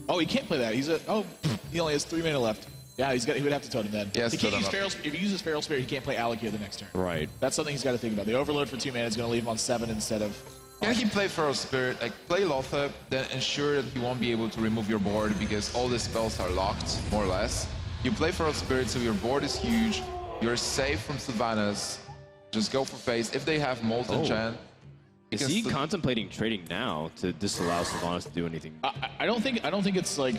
Speaker 2: Oh, he can't play that. He only has 3 mana left. Yeah, he would have to totem then.
Speaker 3: Yes,
Speaker 2: he can't use Feral. If he uses Feral Spirit, he can't play Alec here the next turn.
Speaker 1: Right.
Speaker 2: That's something he's got to think about. The Overload for 2 mana is going to leave him on 7 instead of.
Speaker 3: Can he play Feral Spirit, like play Lotheb, then ensure that he won't be able to remove your board because all the spells are locked, more or less. You play Feral Spirit, so your board is huge. You're safe from Sylvanas. Just go for face. If they have Molten Enchant.
Speaker 1: Is he contemplating trading now to disallow Sylvanas to do anything?
Speaker 2: I don't think it's like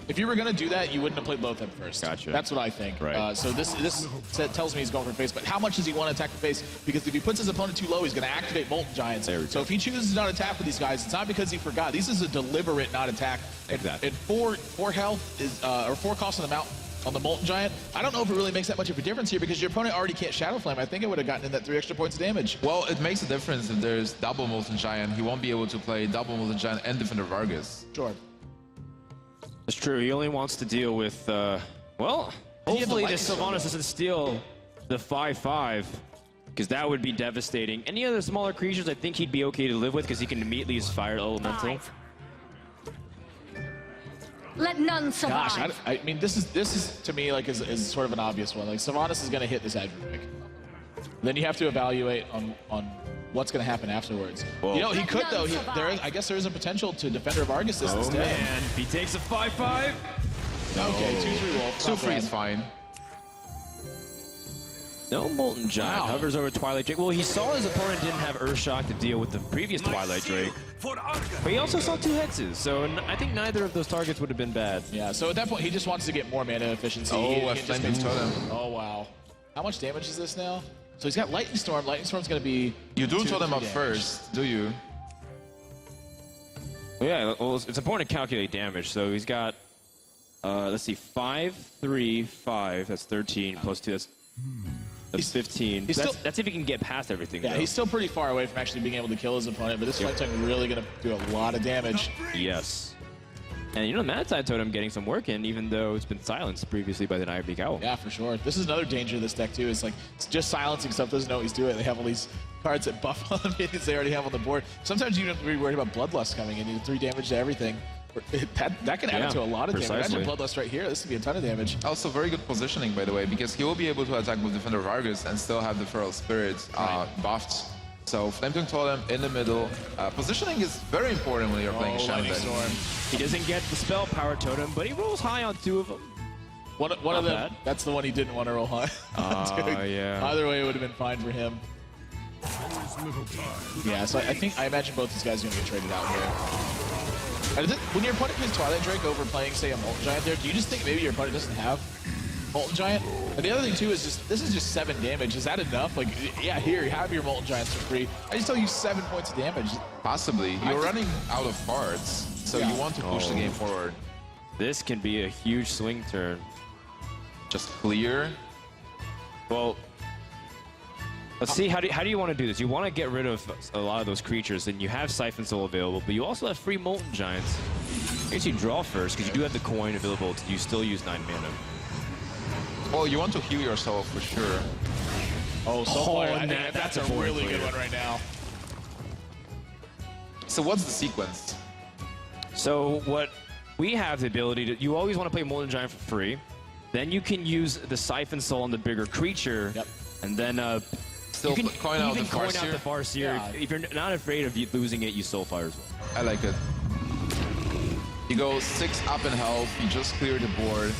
Speaker 2: if you were gonna do that, you wouldn't have played Lotheb first.
Speaker 1: Gotcha.
Speaker 2: That's what I think.
Speaker 1: Right.
Speaker 2: So this tells me he's going for face, but how much does he want to attack the face? Because if he puts his opponent too low, he's gonna activate Molten Giants. So if he chooses not to attack with these guys, it's not because he forgot. This is a deliberate not attack.
Speaker 1: Exactly.
Speaker 2: And 4 health is or 4 cost on the mount. On the Molten Giant, I don't know if it really makes that much of a difference here because your opponent already can't Shadow Flame. I think it would have gotten in that 3 extra points of damage.
Speaker 3: Well, it makes a difference if there's double Molten Giant. He won't be able to play double Molten Giant and Defender of Argus.
Speaker 2: Sure.
Speaker 1: It's true. He only wants to deal with, well, hopefully this Sylvanas doesn't steal the 5/5 because that would be devastating. Any other smaller creatures I think he'd be okay to live with because he can immediately use Fire Elemental.
Speaker 5: Let none survive.
Speaker 2: Gosh, I mean, this is to me like is sort of an obvious one. Like Sylvanas is going to hit this Azure Drake. Then you have to evaluate on what's going to happen afterwards.
Speaker 1: Well,
Speaker 2: he could though. I guess there is a potential to Defender of Argus this instead.
Speaker 1: Man, if he takes a 5/5.
Speaker 2: Okay, 2/3 Wolf.
Speaker 3: 2/3 is fine.
Speaker 1: No Molten Giant.
Speaker 2: Wow.
Speaker 1: Hovers over Twilight Drake. Well, he saw his opponent didn't have Earthshock to deal with the previous Twilight Drake. But he also saw 2 hexes, so I think neither of those targets would have been bad.
Speaker 2: Yeah, so at that point, he just wants to get more mana efficiency.
Speaker 3: Oh, a Flaming Totem.
Speaker 2: Oh, wow. How much damage is this now? So he's got Lightning Storm. Lightning Storm's going to be...
Speaker 3: You do
Speaker 2: 2 to
Speaker 3: Totem
Speaker 2: 3
Speaker 3: up
Speaker 2: damage.
Speaker 3: first, do you?
Speaker 1: Yeah, well, it's important to calculate damage. So he's got, let's see, 5, 3, 5. That's 13 plus 2. That's 15. That's if he can get past everything.
Speaker 2: Yeah,
Speaker 1: though.
Speaker 2: he's still pretty far away from actually being able to kill his opponent, but this Flame Tongue really going to do a lot of damage.
Speaker 1: Yes. And Mad-Tide Totem getting some work in, even though it's been silenced previously by the Nightbeak Owl.
Speaker 2: Yeah, for sure. This is another danger of this deck, too. It's like it's just silencing stuff, doesn't know what he's doing. They have all these cards that buff on minions they already have on the board. Sometimes you don't have to be worried about Bloodlust coming in. You do 3 damage to everything. That can add up to a lot of damage. Imagine Bloodlust right here. This would be a ton of damage.
Speaker 3: Also, very good positioning, by the way, because he will be able to attack with Defender of Argus and still have the Feral Spirit buffed. So, Flametongue Totem in the middle. Positioning is very important when you're playing Shaman
Speaker 2: Lightning
Speaker 3: deck.
Speaker 2: Storm.
Speaker 1: He doesn't get the Spell Power Totem, but he rolls high on 2 of them.
Speaker 2: One of them,
Speaker 1: bad.
Speaker 2: that's the one he didn't want to roll high.
Speaker 1: Yeah.
Speaker 2: Either way, it would have been fine for him. Yeah, so I imagine both these guys are going to get traded out here. When your opponent plays Twilight Drake over playing, say, a Molten Giant there, do you just think maybe your opponent doesn't have Molten Giant? And the other thing, too, is this is just 7 damage. Is that enough? Like, yeah, here, you have your Molten Giants for free. I just tell you 7 points of damage.
Speaker 3: Possibly. You're running out of cards, so you want to push the game forward.
Speaker 1: This can be a huge swing turn.
Speaker 3: Just clear.
Speaker 1: Well, let's see, how do you want to do this? You want to get rid of a lot of those creatures, and you have Siphon Soul available, but you also have free Molten Giants. I guess you draw first, because you do have the coin available. You still use 9 mana.
Speaker 3: Well, you want to heal yourself for sure.
Speaker 2: Oh, Soulfire. I
Speaker 1: and
Speaker 2: think that's a really good one right now.
Speaker 3: So what's the sequence?
Speaker 1: So what we have the ability to, you always want to play Molten Giant for free. Then you can use the Siphon Soul on the bigger creature.
Speaker 2: Yep.
Speaker 1: And then
Speaker 3: Still
Speaker 1: you can
Speaker 3: coin out the
Speaker 1: even coin out
Speaker 3: Farseer?
Speaker 1: the Farseer.
Speaker 2: Yeah.
Speaker 1: If you're not afraid of losing it, you Soulfire as well.
Speaker 3: I like it. You go 6 up in health, you just clear the board.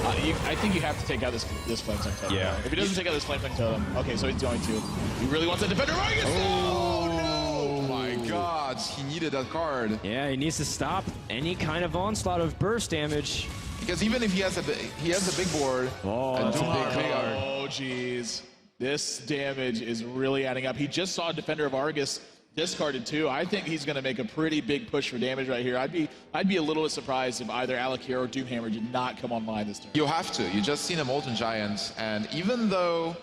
Speaker 2: I think you have to take out this flame tongue totem.
Speaker 1: Yeah.
Speaker 2: If he doesn't take out this flame tongue totem, okay, so he's going to. He really wants that defender.
Speaker 3: Oh my god, he needed that card.
Speaker 1: Yeah, he needs to stop any kind of onslaught of burst damage.
Speaker 3: Because even if he has a big board,
Speaker 1: Oh,
Speaker 3: and
Speaker 1: that's a
Speaker 3: Doom
Speaker 1: big
Speaker 3: Hammer-
Speaker 1: card.
Speaker 2: Oh, jeez. This damage is really adding up. He just saw Defender of Argus discarded too. I think he's going to make a pretty big push for damage right here. I'd be a little bit surprised if either Alakir or Doomhammer did not come online this turn.
Speaker 3: You have to. You just seen a Molten Giant, and even though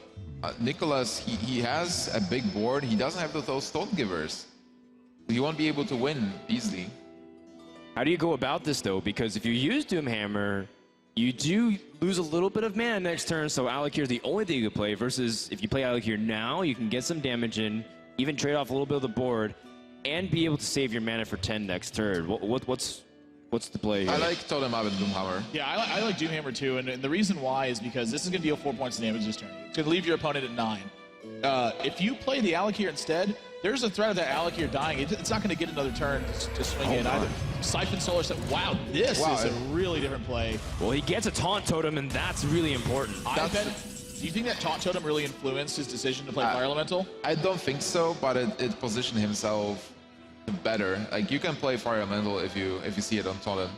Speaker 3: Nicolas, he has a big board, he doesn't have those Stone Givers. He won't be able to win easily.
Speaker 1: How do you go about this, though? Because if you use Doomhammer, you do lose a little bit of mana next turn, so Alakir is the only thing you can play, versus if you play Alakir now, you can get some damage in, even trade off a little bit of the board, and be able to save your mana for 10 next turn. What's the play here?
Speaker 3: I like Totem Up and Doomhammer.
Speaker 2: Yeah, I like Doomhammer too, and the reason why is because this is going to deal 4 points of damage this turn. It's going to leave your opponent at 9. If you play the Alakir instead, there's a threat of that Alakir dying. It's not going to get another turn to swing in either. Siphon Solar set. Wow, this is a really different play.
Speaker 1: Well, he gets a Taunt Totem, and that's really important.
Speaker 2: I bet. Do you think that Taunt Totem really influenced his decision to play Fire Elemental?
Speaker 3: I don't think so, but it positioned himself better. Like, you can play Fire Elemental if you see it on Totem.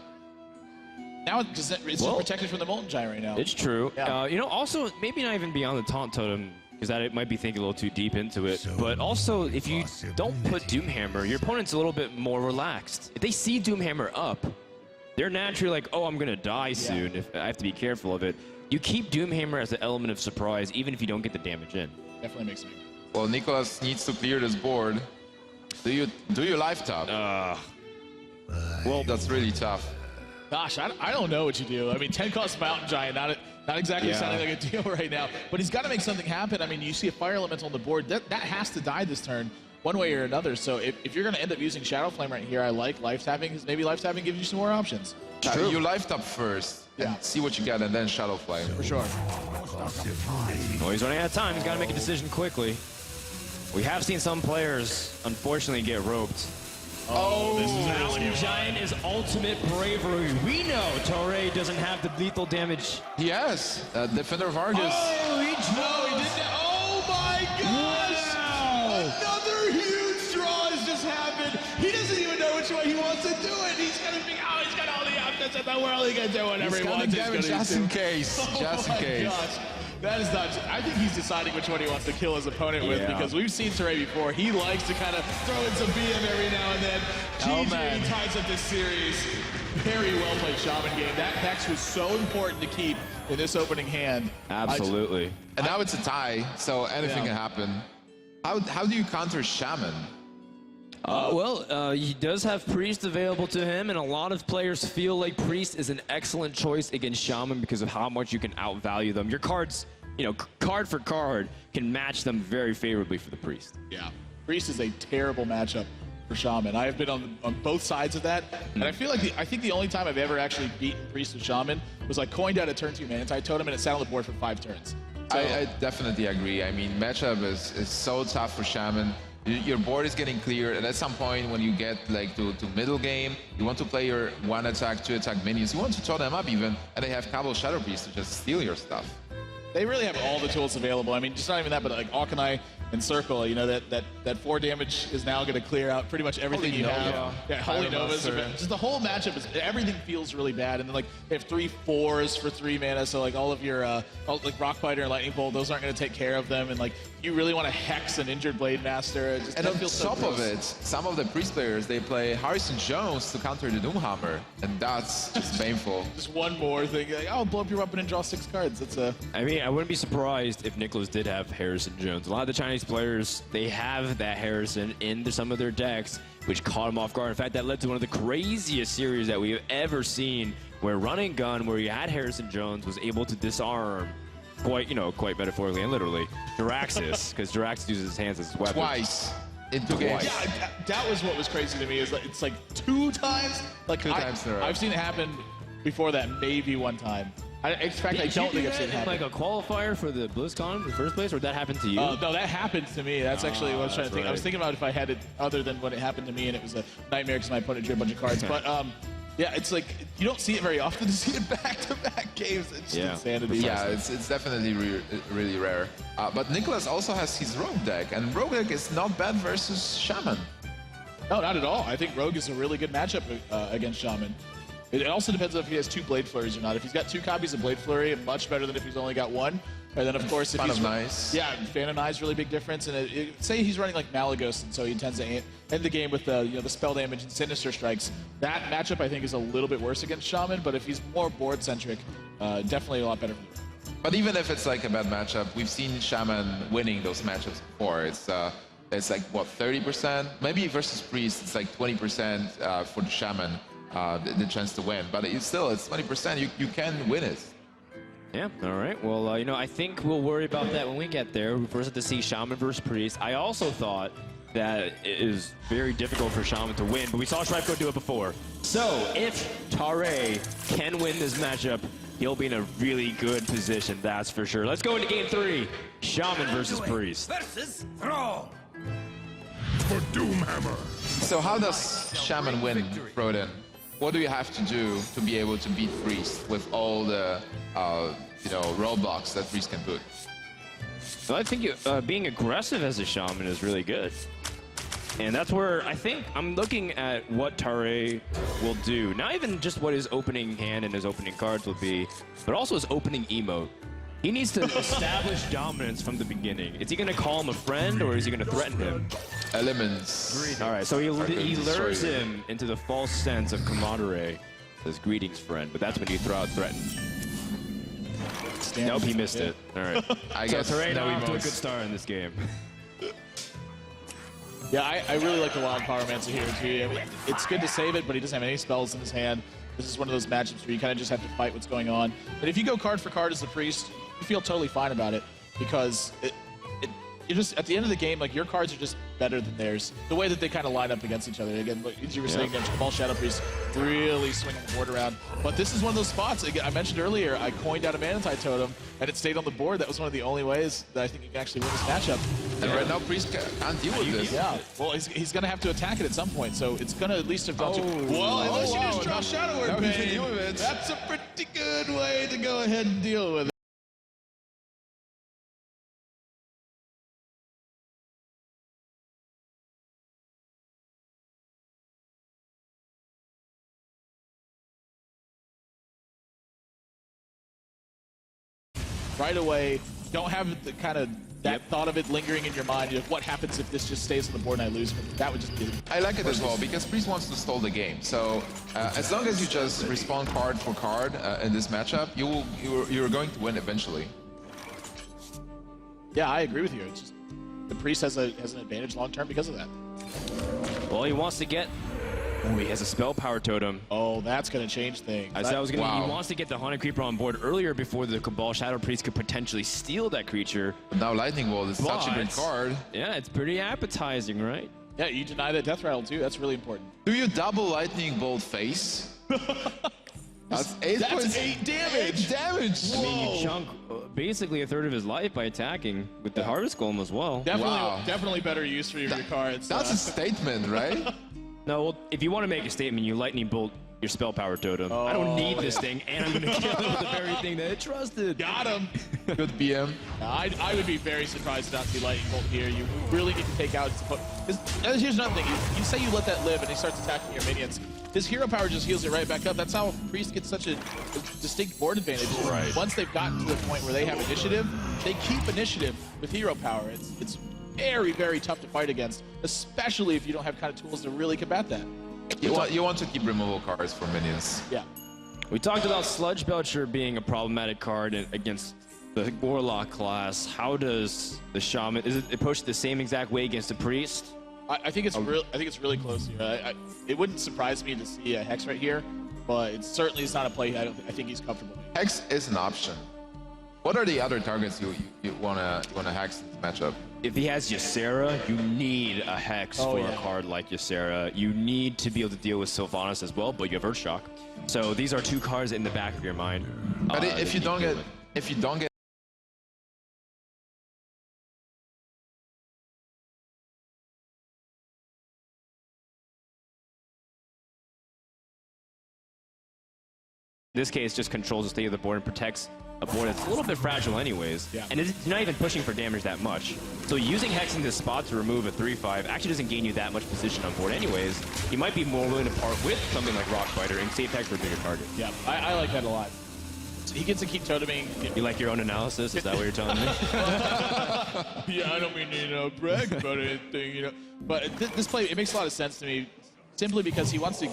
Speaker 2: Now it's protected from the Molten Giant right now.
Speaker 1: It's true.
Speaker 2: Yeah.
Speaker 1: You know, also, maybe not even beyond the Taunt Totem, because that it might be thinking a little too deep into it. But also, if you don't put Doomhammer, your opponent's a little bit more relaxed. If they see Doomhammer up, they're naturally like, oh, I'm going to die soon. If I have to be careful of it. You keep Doomhammer as an element of surprise, even if you don't get the damage in.
Speaker 2: Definitely makes sense.
Speaker 3: Well, Nicolas needs to clear this board. Do you life tap? Well, that's really tough.
Speaker 2: Gosh, I don't know what you do. I mean, 10 cost Mountain Giant, not exactly sounding like a deal right now. But he's got to make something happen. I mean, you see a Fire Elemental on the board. That has to die this turn, one way or another. So if you're going to end up using Shadow Flame right here, I like life tapping, because maybe life tapping gives you some more options.
Speaker 3: You life tap first and see what you get, and then Shadow Flame.
Speaker 2: For sure.
Speaker 1: Well, he's running out of time. He's got to make a decision quickly. We have seen some players, unfortunately, get roped.
Speaker 2: Oh, this is
Speaker 1: Mountain Giant is ultimate bravery. We know Tarei doesn't have the lethal damage.
Speaker 3: Yes, Defender of Argus.
Speaker 2: Oh, he didn't. Oh my gosh!
Speaker 1: Wow.
Speaker 2: Another huge draw has just happened. He doesn't even know which way he wants to do it. He's gonna be. Oh, he's got all the options in the world. He can do whatever he wants.
Speaker 3: Just in case. Just in case.
Speaker 2: Gosh. That is not. I think he's deciding which one he wants to kill his opponent with, because we've seen Tarei before. He likes to kind of throw in some BM every now and then. GG ties up this series. Very well played Shaman game. That Hex was so important to keep in this opening hand.
Speaker 1: Absolutely.
Speaker 3: And now it's a tie, so anything can happen. How do you counter Shaman?
Speaker 1: Well, he does have Priest available to him, and a lot of players feel like Priest is an excellent choice against Shaman because of how much you can outvalue them. Your cards, you know, card for card, can match them very favorably for the Priest.
Speaker 2: Yeah, Priest is a terrible matchup for Shaman. I have been on both sides of that, and I feel like I think the only time I've ever actually beaten Priest with Shaman was like coined out a turn 2 Manatite Totem, and it sat on the board for 5 turns. So,
Speaker 3: I definitely agree. I mean, matchup is so tough for Shaman. Your board is getting clear, and at some point when you get like to middle game, you want to play your 1 attack, 2 attack minions. You want to throw them up even, and they have Cabal Shadow Priest to just steal your stuff.
Speaker 2: They really have all the tools available. I mean, just not even that, but like Auchenai and Circle, you know, that 4 damage is now going to clear out pretty much everything
Speaker 3: Holy
Speaker 2: you have.
Speaker 3: Nova.
Speaker 2: Yeah, Holy Novas. Just the whole matchup is, everything feels really bad. And then like they have 3 4s for 3 mana, so like all of your like Rockbiter and Lightning Bolt, those aren't going to take care of them. And like you really want to hex an injured Blade Master.
Speaker 3: And on top of it, some of the Priest players, they play Harrison Jones to counter the Doomhammer, and that's just painful.
Speaker 2: Just one more thing, like, oh, blow up your weapon and draw 6 cards. That's a.
Speaker 1: I mean, I wouldn't be surprised if Nicolas did have Harrison Jones. A lot of the Chinese players, they have that Harrison in some of their decks, which caught him off guard. In fact, that led to one of the craziest series that we've ever seen, where Run and Gun, where you had Harrison Jones, was able to disarm quite metaphorically and literally, Jiraxis, because Jiraxis uses his hands as his weapon.
Speaker 3: Twice in 2 games.
Speaker 2: Yeah, that was what was crazy to me. Is like it's like 2 times. Like
Speaker 3: 2 times in a row.
Speaker 2: I've seen it happen before that, maybe 1 time. In fact, I
Speaker 1: Did
Speaker 2: don't
Speaker 1: you
Speaker 2: think
Speaker 1: do
Speaker 2: I've seen it
Speaker 1: that in,
Speaker 2: happen.
Speaker 1: like a qualifier for the BlizzCon in the first place, or did that happen to you?
Speaker 2: No, that happened to me. That's actually what I was trying to think. I was
Speaker 1: right.
Speaker 2: thinking about if I had it other than when it happened to me, and it was a nightmare because my opponent drew a bunch of cards. But yeah, it's like you don't see it very often to see it back-to-back games. It's just insanity.
Speaker 3: Yeah, it's definitely really rare. But Nicolas also has his Rogue deck, and Rogue deck is not bad versus Shaman.
Speaker 2: No, not at all. I think Rogue is a really good matchup against Shaman. It also depends on if he has 2 Blade Flurries or not. If he's got 2 copies of Blade Flurry, much better than if he's only got 1. And then, of course, if
Speaker 3: Phantom Knives.
Speaker 2: Yeah, Phantom Knives, really big difference. And say he's running like Malagos, and so he tends to end the game with the spell damage and Sinister Strikes. That matchup, I think, is a little bit worse against Shaman. But if he's more board-centric, definitely a lot better.
Speaker 3: But even if it's like a bad matchup, we've seen Shaman winning those matchups before. It's like, what, 30%? Maybe versus Priest, it's like 20% for the Shaman, the chance to win. But it's 20%. You can win it.
Speaker 1: Yeah, all right. Well, I think we'll worry about that when we get there. We first have to see Shaman versus Priest. I also thought that it is very difficult for Shaman to win, but we saw Shrifeko do it before. So if Tarei can win this matchup, he'll be in a really good position, that's for sure. Let's go into game 3. Shaman versus Priest.
Speaker 4: Versus Thrall.
Speaker 6: For Doomhammer.
Speaker 3: So how does Shaman win, Froden? What do you have to do to be able to beat Priest with all the roadblocks that Priest can put?
Speaker 1: Well, I think being aggressive as a Shaman is really good. And that's where I think I'm looking at what Tarei will do. Not even just what his opening hand and his opening cards will be, but also his opening emote. He needs to establish dominance from the beginning. Is he going to call him a friend, or is he going to threaten him?
Speaker 3: Elements.
Speaker 1: All right, so he lures him into the false sense of camaraderie. Says, greetings, friend, but that's when you throw out threaten. Nope, he missed it. All right.
Speaker 3: I
Speaker 1: So
Speaker 3: guess
Speaker 1: Tarei
Speaker 3: no
Speaker 1: off to a
Speaker 3: emotes.
Speaker 1: good start in this game.
Speaker 2: Yeah, I really like the Wild Pyromancer here, too. I mean, it's good to save it, but he doesn't have any spells in his hand. This is one of those matchups where you kind of just have to fight what's going on. But if you go card for card as the Priest, you feel totally fine about it because you're just, at the end of the game, like, your cards are just better than theirs. The way that they kind of line up against each other. Again, as you were saying, against Cabal Shadow Priest, really swinging the board around. But this is one of those spots. Again, I mentioned earlier, I coined out a Manatide Totem, and it stayed on the board. That was one of the only ways that I think you can actually win this matchup.
Speaker 3: And right now, Priest can't deal with this.
Speaker 2: Yeah, well, he's going to have to attack it at some point, so it's going to at least have dropped well, unless you just draw Shadow Word, babe. That's a pretty good way to go ahead and deal with it. Right away, don't have the kind of that thought of it lingering in your mind. Like, what happens if this just stays on the board and I lose? That would just be.
Speaker 3: I like it as well because Priest wants to stall the game. So as long as you just respond card for card in this matchup, you're going to win eventually.
Speaker 2: Yeah, I agree with you. It's just the Priest has an advantage long term because of that.
Speaker 1: Well, he wants to get... Oh, he has a spell power totem.
Speaker 2: Oh, that's going to change things.
Speaker 1: I said I was gonna.
Speaker 3: Wow.
Speaker 1: He wants to get the Haunted Creeper on board earlier before the Cabal Shadow Priest could potentially steal that creature.
Speaker 3: But now Lightning Bolt is such a good
Speaker 1: But-
Speaker 3: card.
Speaker 1: Yeah, it's pretty appetizing, right?
Speaker 2: Yeah, you deny that Death Rattle too. That's really important.
Speaker 3: Do you double Lightning Bolt face? That's 8
Speaker 2: That's
Speaker 3: points.
Speaker 2: 8 damage.
Speaker 3: 8 damage.
Speaker 1: I mean, you chunk basically a third of his life by attacking with the Harvest Golem as well.
Speaker 2: Definitely better use for your cards.
Speaker 3: That's a statement, right?
Speaker 1: No, well, if you want to make a statement, you Lightning Bolt your spell power totem. I don't need this thing, and I'm going to kill it with the very thing that it trusted.
Speaker 2: Got him.
Speaker 3: Good BM.
Speaker 2: I would be very surprised not to see Lightning Bolt here. You really need to take out his... Here's another thing. You say you let that live, and he starts attacking your minions. His hero power just heals it right back up. That's how Priest gets such a distinct board advantage.
Speaker 1: Right.
Speaker 2: Once they've gotten to the point where they have initiative, they keep initiative with hero power. It's very, very tough to fight against, especially if you don't have kind of tools to really combat that.
Speaker 3: You want to keep removal cards for minions.
Speaker 2: Yeah.
Speaker 1: We talked about Sludge Belcher being a problematic card against the Warlock class. How does the Shaman... Is it approached the same exact way against the Priest?
Speaker 2: I think it's really close here. It wouldn't surprise me to see a Hex right here, but it certainly is not a play I think he's comfortable with.
Speaker 3: Hex is an option. What are the other targets you wanna hex in this matchup?
Speaker 1: if he has Ysera, you need a Hex for a card like Ysera. You need to be able to deal with Sylvanas as well, but you have Earthshock. So these are two cards in the back of your mind.
Speaker 3: But if you don't get
Speaker 1: this case just controls the state of the board and protects a board that's a little bit fragile anyways.
Speaker 2: Yeah.
Speaker 1: And it's not even pushing for damage that much. So using Hex in this spot to remove a 3-5 actually doesn't gain you that much position on board anyways. You might be more willing to part with something like Rock Fighter and save Hex for a bigger target.
Speaker 2: Yeah, I like that a lot. So he gets to keep toteming.
Speaker 1: You like your own analysis? Is that what you're telling me?
Speaker 2: Yeah, I don't mean to brag about anything, But this play, it makes a lot of sense to me. Simply because he wants to,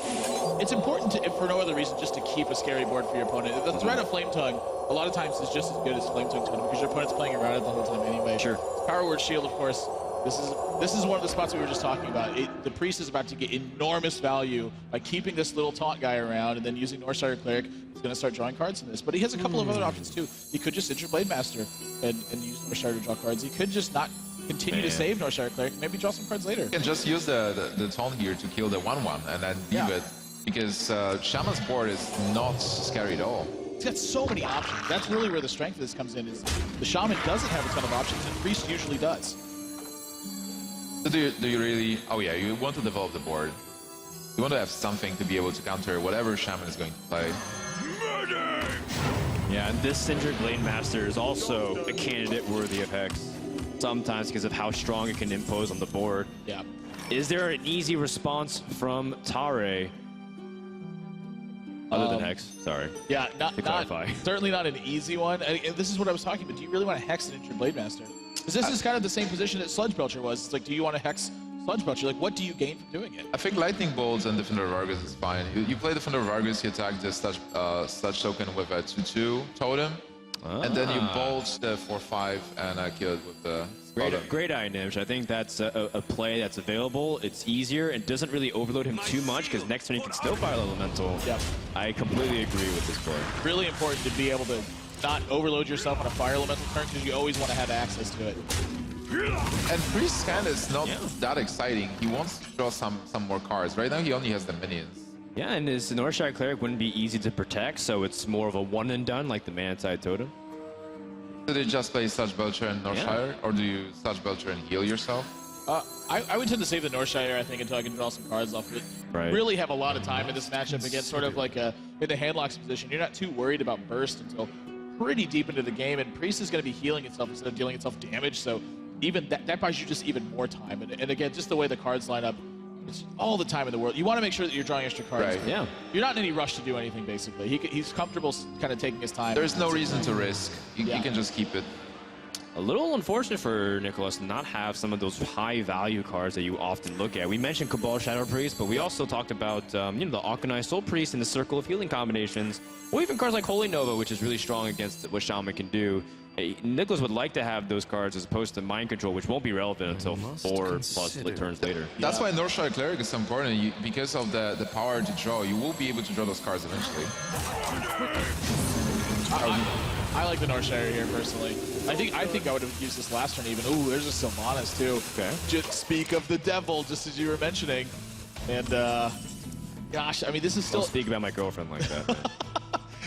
Speaker 2: it's important to, if for no other reason, just to keep a scary board for your opponent. The threat of Flame Tongue, a lot of times, is just as good as Flame Tongue Totem because your opponent's playing around it the whole time anyway.
Speaker 1: Sure.
Speaker 2: Power Word Shield, of course, this is one of the spots we were just talking about. The Priest is about to get enormous value by keeping this little taunt guy around and then using Northshire Cleric. He's going to start drawing cards from this. But he has a couple of other options too. He could just enter Blade Master and use Northshire to draw cards. He could just not continue to save Northshire Cleric, maybe draw some cards later.
Speaker 3: You can just use the taunt here to kill the 1/1 and then leave it, because Shaman's board is not scary at all.
Speaker 2: He's got so many options. That's really where the strength of this comes in. Is the Shaman doesn't have a ton of options, and Priest usually does.
Speaker 3: So do you really? Oh yeah, you want to develop the board. You want to have something to be able to counter whatever Shaman is going to play.
Speaker 1: Yeah, and this Sindred Blade Master is also a candidate worthy of Hex. Sometimes because of how strong it can impose on the board.
Speaker 2: Yeah.
Speaker 1: Is there an easy response from Tarei? Other than Hex, sorry.
Speaker 2: Yeah, not
Speaker 1: clarify.
Speaker 2: certainly not an easy one. And this is what I was talking about. Do you really want to Hex an Injured Blade Master? Because this is kind of the same position that Sludge Belcher was. It's like, do you want to Hex Sludge Belcher? Like, what do you gain from doing it?
Speaker 3: I think Lightning Bolts and Defender of Argus is fine. You play Defender of Argus, you attack the Sludge token with a 2/2 totem. And then you bolt the 4/5 and kill it with the
Speaker 1: Great eye, Nimsh. I think that's a play that's available. It's easier and doesn't really overload him too much because next turn he can still Fire Elemental.
Speaker 2: Yep.
Speaker 1: I completely agree with this play.
Speaker 2: Really important to be able to not overload yourself on a Fire Elemental turn because you always want to have access to it.
Speaker 3: And Priest's hand is not that exciting. He wants to draw some more cards. Right now he only has the minions.
Speaker 1: Yeah, and his Northshire Cleric wouldn't be easy to protect, so it's more of a one and done like the Mana-Tide Totem.
Speaker 3: Do they just play Sludge Belcher and Northshire, or do you Sludge Belcher and heal yourself?
Speaker 2: I would tend to save the Northshire, I think, until I can draw some cards off of it.
Speaker 1: Right.
Speaker 2: Really have a lot of time in this matchup against sort of like in the handlocks position. You're not too worried about burst until pretty deep into the game, and Priest is going to be healing itself instead of dealing itself damage, so even that buys you just even more time. And again, just the way the cards line up, it's all the time in the world. You want to make sure that you're drawing extra cards.
Speaker 3: Right.
Speaker 1: Yeah.
Speaker 2: You're not in any rush to do anything, basically. He's comfortable kind of taking his time.
Speaker 3: There's no reason to risk. You can just keep it.
Speaker 1: A little unfortunate for Nicolas to not have some of those high-value cards that you often look at. We mentioned Cabal Shadow Priest, but we also talked about the Auchenized Soul Priest and the Circle of Healing combinations, or even cards like Holy Nova, which is really strong against what Shaman can do. Nicolas would like to have those cards as opposed to Mind Control, which won't be relevant until 4+ turns later.
Speaker 3: That's why Northshire Cleric is so important. Because of the power to draw, you will be able to draw those cards eventually.
Speaker 2: I like the Northshire here personally. I think I would have used this last turn even. Ooh, there's a Sylvanas too.
Speaker 1: Okay.
Speaker 2: Just speak of the devil, just as you were mentioning. And gosh, I mean, this is still.
Speaker 1: Don't speak about my girlfriend like that.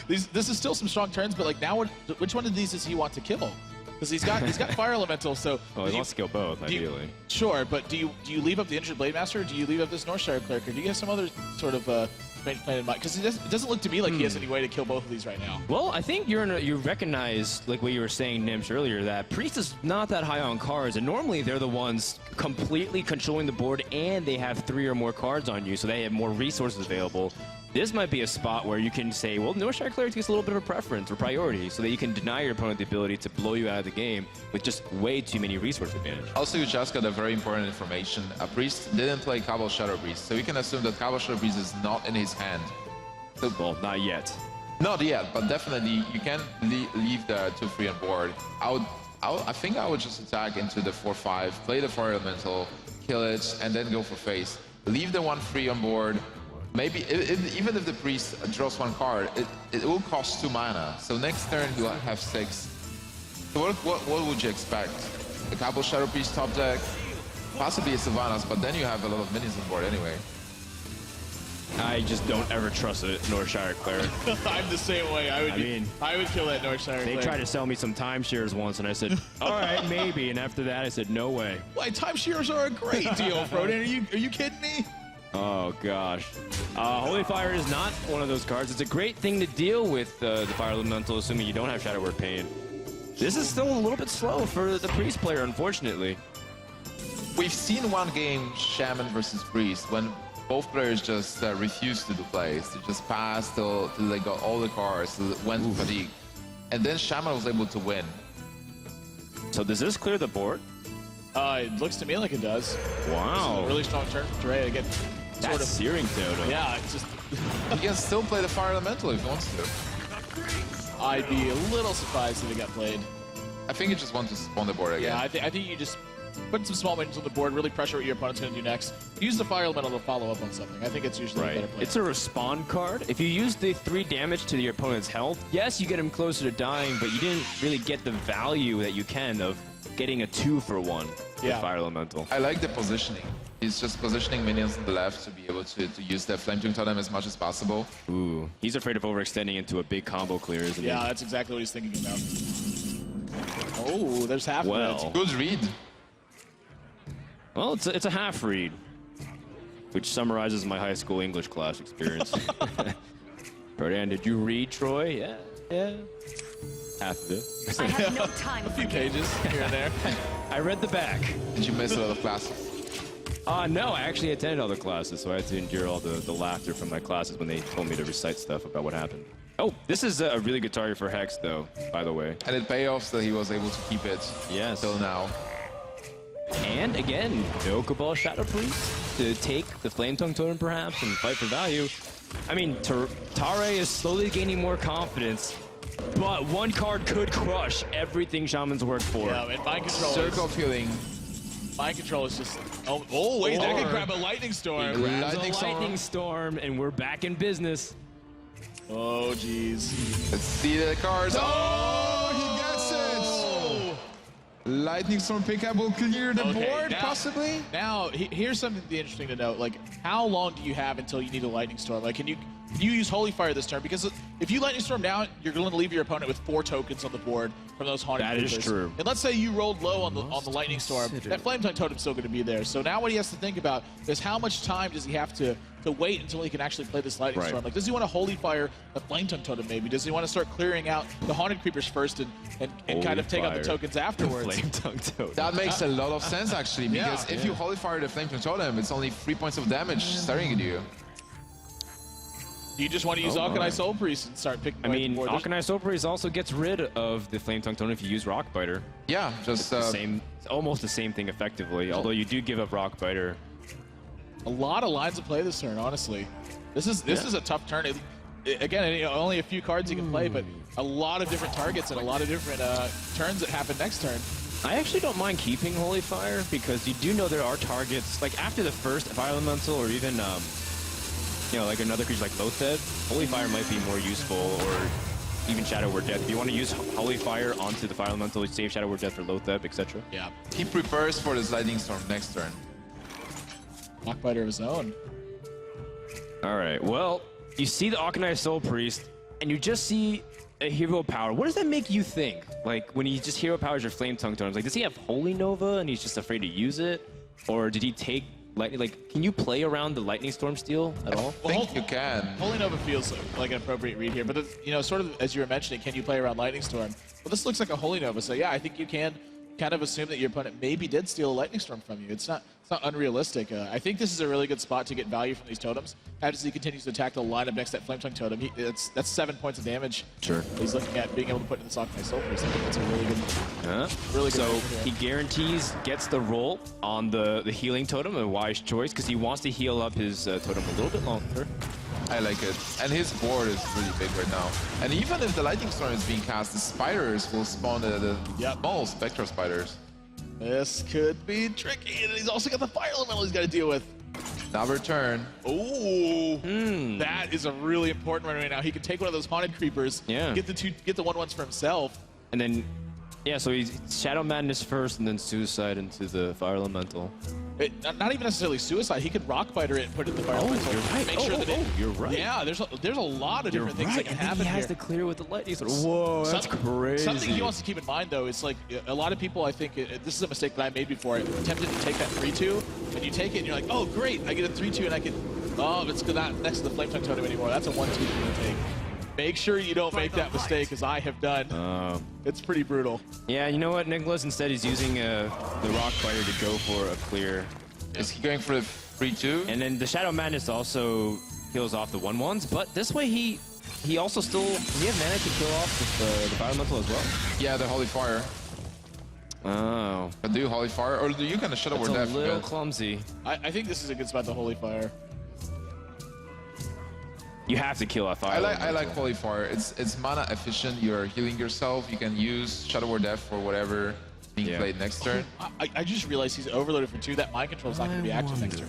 Speaker 2: This is still some strong turns, but like now, which one of these does he want to kill? Because he's got Fire Elemental, so.
Speaker 1: Well, he wants to kill both, ideally.
Speaker 2: Sure, but do you leave up the Injured Blade Master, or do you leave up this Northshire Cleric, or do you have some other sort of plan in mind? Because it doesn't look to me like he has any way to kill both of these right now.
Speaker 1: Well, I think you recognize, like what you were saying, Nimsh, earlier, that Priest is not that high on cards, and normally they're the ones completely controlling the board, and they have 3 or more cards on you, so they have more resources available. This might be a spot where you can say, well, Northshire Cleric takes a little bit of a preference or priority, so that you can deny your opponent the ability to blow you out of the game with just way too many resource advantage.
Speaker 3: Also, you just got a very important information. A Priest didn't play Cabal Shadow Priest, so you can assume that Cabal Shadow Priest is not in his hand. So,
Speaker 1: Well, not yet.
Speaker 3: not yet, but definitely you can leave the 2/3 on board. I think I would just attack into the 4/5, play the Fire Elemental, kill it, and then go for face. Leave the 1/3 on board. Maybe even if the Priest draws 1 card, it will cost 2 mana. So next turn he'll have 6. So what would you expect? a couple Shadow Priest top deck, possibly a Sylvanas, but then you have a lot of minions on board anyway.
Speaker 1: I just don't ever trust a Northshire cleric.
Speaker 2: I'm the same way. I would kill that Northshire.
Speaker 1: They tried to sell me some timeshares once, and I said, all right, maybe. And after that, I said, no way.
Speaker 2: Why, timeshares are a great deal, Frodan. Are you kidding me?
Speaker 1: Oh, gosh. Holy Fire is not one of those cards. It's a great thing to deal with the Fire Elemental, assuming you don't have Shadow Word Pain. This is still a little bit slow for the Priest player, unfortunately.
Speaker 3: We've seen one game, Shaman versus Priest, when both players just refused to do plays. They just passed till they got all the cards, till it went to fatigue. And then Shaman was able to win.
Speaker 1: So does this clear the board?
Speaker 2: It looks to me like it does.
Speaker 1: Wow.
Speaker 2: This is a really strong turn for Tarei. Again,
Speaker 1: That's Searing Totem.
Speaker 2: Yeah, it's just...
Speaker 3: He can still play the Fire Elemental if he wants to.
Speaker 2: I'd be a little surprised if it got played.
Speaker 3: I think he just wants to spawn the board again.
Speaker 2: Yeah, I think you just put some small minions on the board, really pressure what your opponent's going to do next. Use the Fire Elemental to follow up on something. I think it's usually a better play.
Speaker 1: It's a respond card. If you use the 3 damage to your opponent's health, yes, you get him closer to dying, but you didn't really get the value that you can of getting a 2-for-1 with Fire Elemental.
Speaker 3: I like the positioning. He's just positioning minions on the left to be able to use the Flame Tongue Totem as much as possible.
Speaker 1: Ooh, he's afraid of overextending into a big combo clear, isn't he?
Speaker 2: Yeah, that's exactly what he's thinking about. Oh, there's half of it.
Speaker 3: Good read.
Speaker 1: Well, it's a half read, which summarizes my high school English class experience. Frodan, did you read Troy? Yeah. Half of it.
Speaker 5: I have no time.
Speaker 2: A few pages here and there.
Speaker 1: I read the back.
Speaker 3: Did you miss a lot of classes?
Speaker 1: No, I actually attended all the classes, so I had to endure all the laughter from my classes when they told me to recite stuff about what happened. Oh, this is a really good target for Hex, though, by the way.
Speaker 3: And it payoffs that he was able to keep it till now.
Speaker 1: And again, no Cabal Shadow Priest to take the Flame Tongue Totem perhaps and fight for value. I mean, Tarei is slowly gaining more confidence, but one card could crush everything Shaman's worked for.
Speaker 2: Yeah, and Mind Control
Speaker 3: Circle of Healing.
Speaker 2: Mind Control is just... Oh wait, that could grab a Lightning Storm.
Speaker 1: Lightning Storm, and we're back in business.
Speaker 2: Oh, jeez.
Speaker 3: Let's see the cards. Oh, he gets it! Lightning Storm pickup will clear the board, possibly?
Speaker 2: Now, here's something interesting to note. Like, how long do you have until you need a Lightning Storm? Like, can you use Holy Fire this turn? Because if you Lightning Storm now, you're going to leave your opponent with 4 tokens on the board from those Haunted Creepers.
Speaker 1: That is true.
Speaker 2: And let's say you rolled low on the Lightning Storm. That Flame Tongue Totem's still going to be there. So now what he has to think about is how much time does he have to wait until he can actually play this Lightning Storm? Like, does he want to Holy Fire the Flame Tongue Totem maybe? Does he want to start clearing out the Haunted Creepers first and kind of take out the tokens afterwards?
Speaker 1: Flame Tongue Totem.
Speaker 3: That makes a lot of sense, actually, because if you Holy Fire the Flame Tongue Totem, it's only 3 points of damage staring at you.
Speaker 2: You just want to use Alkanai Soul Priest and start picking.
Speaker 1: I mean, Alkanai Soul Priest also gets rid of the Flame Tongue Totem if you use Rock Biter.
Speaker 3: Yeah, just
Speaker 1: almost the same thing effectively. Although you do give up Rock Biter.
Speaker 2: A lot of lines to play this turn, honestly. This is a tough turn. Again, only a few cards you can play, but a lot of different targets and a lot of different turns that happen next turn.
Speaker 1: I actually don't mind keeping Holy Fire because you do know there are targets like after the first Fire Elemental or even like another creature like Loatheb, Holy Fire might be more useful, or even Shadow Word Death. If you want to use Holy Fire onto the Fire Elemental, save Shadow Word Death for Loatheb, etc.
Speaker 2: Yeah.
Speaker 3: He prepares for this Lightning Storm next turn.
Speaker 2: Rockbiter of his own.
Speaker 1: All right, well, you see the Alkanai Soul Priest, and you just see a hero power. What does that make you think? Like, when he just hero powers your Flame Tongue Totems, like, does he have Holy Nova and he's just afraid to use it? Or did he take Lightning? Like, can you play around the Lightning Storm steal at all?
Speaker 3: I think you can.
Speaker 2: Holy Nova feels like an appropriate read here, but sort of as you were mentioning, can you play around Lightning Storm? Well, this looks like a Holy Nova, so yeah, I think you can kind of assume that your opponent maybe did steal a Lightning Storm from you. It's not unrealistic. I think this is a really good spot to get value from these totems. As he continues to attack the lineup next to that Flame Tongue Totem, that's 7 points of damage. Sure. He's looking at being able to put in the Alkanai Soul Priest. I think that's a really good,
Speaker 1: So he guarantees gets the roll on the healing totem, a wise choice, because he wants to heal up his totem a little bit longer.
Speaker 3: I like it. And his board is really big right now. And even if the Lightning Storm is being cast, the spiders will spawn the small Spectral Spiders.
Speaker 2: This could be tricky, and he's also got the Fire Elemental he's got to deal with.
Speaker 3: Another turn.
Speaker 2: Oh, that is a really important one right now. He can take one of those Haunted Creepers, get the 1/1s for himself.
Speaker 1: And then Yeah, so he's Shadow Madness first and then Suicide into the Fire Elemental.
Speaker 2: Not even necessarily Suicide. He could Rock Biter it and put it in the Fire Elemental.
Speaker 1: You're right.
Speaker 2: Make sure that it,
Speaker 1: you're right.
Speaker 2: Yeah, there's a lot of different things that can
Speaker 1: and then
Speaker 2: happen
Speaker 1: he has
Speaker 2: here.
Speaker 1: to clear with the lightning. Whoa, that's crazy.
Speaker 2: Something he wants to keep in mind, though, is like a lot of people, I think, this is a mistake that I made before. I attempted to take that 3-2, and you take it, and you're like, oh, great, I get a 3-2, and I can, it's not next to the Flame Tongue Totem anymore. That's a 1-2 you're going to take. Make sure you don't make that mistake, as I have done. It's pretty brutal.
Speaker 1: Yeah, you know what, Nicolas? Instead, he's using the Rock Fighter to go for a clear.
Speaker 3: Is he going for the 3-2?
Speaker 1: And then the Shadow Madness also kills off the 1-1s, but this way he also still, does he have mana to kill off the Fire Elemental as well?
Speaker 3: Yeah, the Holy Fire.
Speaker 1: Oh.
Speaker 3: But do you Holy Fire, or do you kind of Shadow Word
Speaker 1: It's a
Speaker 3: Death?
Speaker 1: little clumsy.
Speaker 2: I think this is a good spot to Holy Fire.
Speaker 1: You have to kill off Fire
Speaker 3: I
Speaker 1: Elemental.
Speaker 3: like Holy Fire. It's mana efficient. You're healing yourself. You can use Shadow Word Death for whatever being played next turn.
Speaker 2: I just realized he's overloaded for 2. That Mind Control is not going to be active next turn.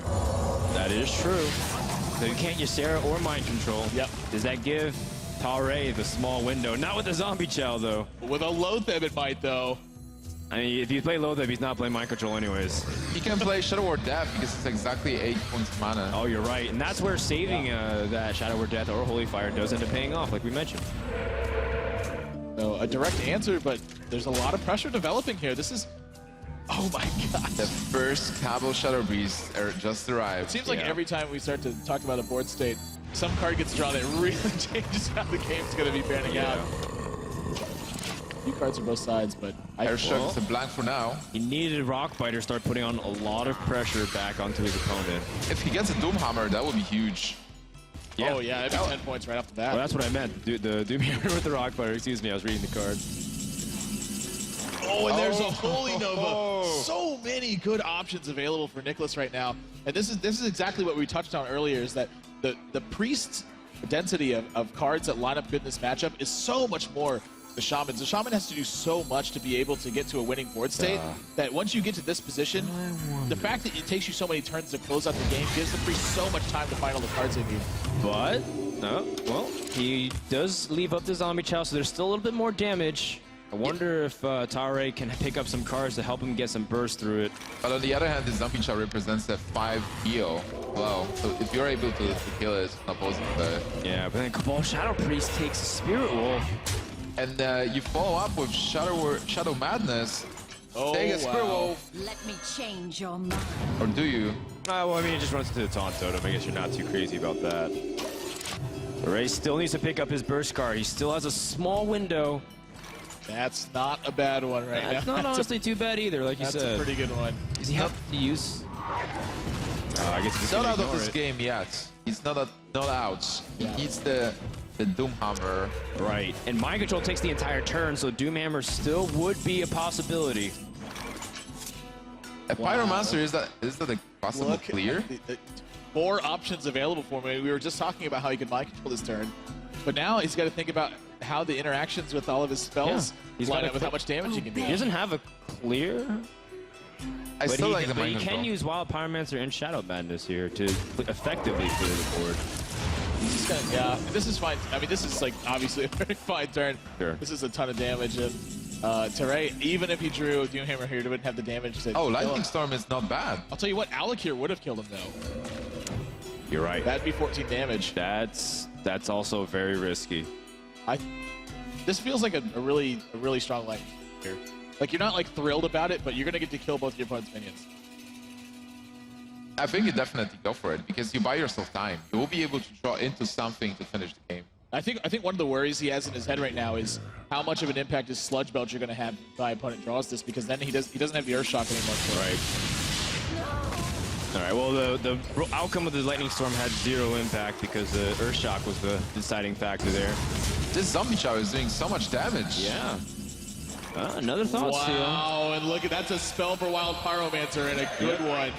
Speaker 1: That is true. So you can't use Sarah or Mind Control.
Speaker 2: Yep.
Speaker 1: Does that give Tarei the small window? Not with the Zombie Chow, though.
Speaker 2: With a Loatheb it might, though.
Speaker 1: I mean, if you play Loatheb, he's not playing Mind Control anyways.
Speaker 3: He can play Shadow Word Death because it's exactly 8 points of mana.
Speaker 1: Oh, you're right. And that's where saving that Shadow Word Death or Holy Fire does end up paying off, like we mentioned.
Speaker 2: So a direct answer, but there's a lot of pressure developing here. This is... Oh my god.
Speaker 3: The first Cabo Shadow Breeze just arrived.
Speaker 2: It seems like every time we start to talk about a board state, some card gets drawn that really changes how the game's going to be panning out. Few cards on both sides, but
Speaker 3: Air Shock is a blank for now.
Speaker 1: He needed Rock Biter start putting on a lot of pressure back onto his opponent.
Speaker 3: If he gets a Doomhammer, that would be huge.
Speaker 1: Yeah.
Speaker 2: Oh yeah, that'd be 10 points right off the bat.
Speaker 1: Well, that's what I meant. The Doom Hammer with the Rock Biter. Excuse me, I was reading the card.
Speaker 2: Oh, and there's a Holy Nova. So many good options available for Nicolas right now. And this is exactly what we touched on earlier, is that the Priest's density of cards that line up good in this matchup is so much more the Shaman's. The Shaman has to do so much to be able to get to a winning board state that once you get to this position, the fact that it takes you so many turns to close out the game gives the Priest so much time to find all the cards they need.
Speaker 1: But, no, well, he does leave up the Zombie Chow, so there's still a little bit more damage. I wonder if Tarei can pick up some cards to help him get some burst through it.
Speaker 3: But on the other hand, the Zombie Chow represents a 5 heal. Wow. So if you're able to kill it, it's not possible.
Speaker 1: Yeah, but then Cabal Shadow Priest takes a Spirit Wolf.
Speaker 3: And you follow up with Shadow Madness.
Speaker 2: Oh,
Speaker 3: Take a Spirit Wolf.
Speaker 5: Let me change your mind.
Speaker 3: Or do you?
Speaker 1: Well, I mean, it just runs into the Taunt Totem. I guess you're not too crazy about that. Ray still needs to pick up his burst card. He still has a small window.
Speaker 2: That's not a bad one right now.
Speaker 1: That's not honestly too bad either, like you said.
Speaker 2: That's a pretty good one.
Speaker 1: Does he have to use? I guess
Speaker 3: He's not out of this game yet. He's not out. He needs the Doomhammer.
Speaker 1: Right, and Mind Control takes the entire turn, so Doomhammer still would be a possibility.
Speaker 3: A Pyromancer, is that a possible clear?
Speaker 2: 4 options available for him. We were just talking about how he could Mind Control this turn, but now he's got to think about how the interactions with all of his spells line up with how much damage he can do.
Speaker 1: He doesn't have a clear,
Speaker 3: I
Speaker 1: but
Speaker 3: still like the
Speaker 1: but
Speaker 3: Mind
Speaker 1: he
Speaker 3: Control.
Speaker 1: can use Wild Pyromancer and Shadow Madness here to effectively clear the board.
Speaker 2: He's just gonna, yeah, this is fine. I mean, this is like obviously a very fine turn.
Speaker 1: Sure.
Speaker 2: This is a ton of damage. And Tarei, even if he drew a Doomhammer here, he wouldn't have the damage to
Speaker 3: Oh,
Speaker 2: kill
Speaker 3: Lightning
Speaker 2: him.
Speaker 3: Storm is not bad.
Speaker 2: I'll tell you what, Alec here would have killed him though.
Speaker 1: You're right.
Speaker 2: That'd be 14 damage.
Speaker 1: That's also very risky.
Speaker 2: This feels like a really strong Lightning here. Like you're not like thrilled about it, but you're gonna get to kill both your opponent's minions.
Speaker 3: I think you definitely go for it because you buy yourself time. You will be able to draw into something to finish the game.
Speaker 2: I think one of the worries he has in his head right now is how much of an impact is Sludge Belcher going to have if my opponent draws this, because then he doesn't have the Earth Shock anymore.
Speaker 1: Right. All right. Well, the outcome of the Lightning Storm had 0 impact because the Earth Shock was the deciding factor there.
Speaker 3: This Zombie Chow is doing so much damage.
Speaker 1: Yeah. Another Thought Steal.
Speaker 2: Wow, and look, that's a spell for Wild Pyromancer and a good one.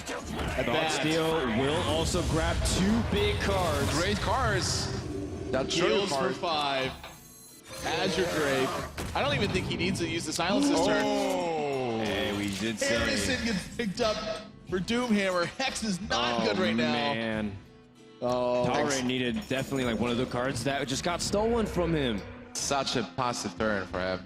Speaker 1: Thought Steal will also grab 2 big cards.
Speaker 3: Great cards. That
Speaker 2: Heals for 5. Azure Drake. I don't even think he needs to use the Silence this turn.
Speaker 1: Hey, we did say.
Speaker 2: Harrison gets picked up for Doomhammer. Hex is not good right now.
Speaker 1: Man.
Speaker 2: Oh,
Speaker 1: Tarei needed definitely like one of the cards that just got stolen from him.
Speaker 3: Such a passive turn for him.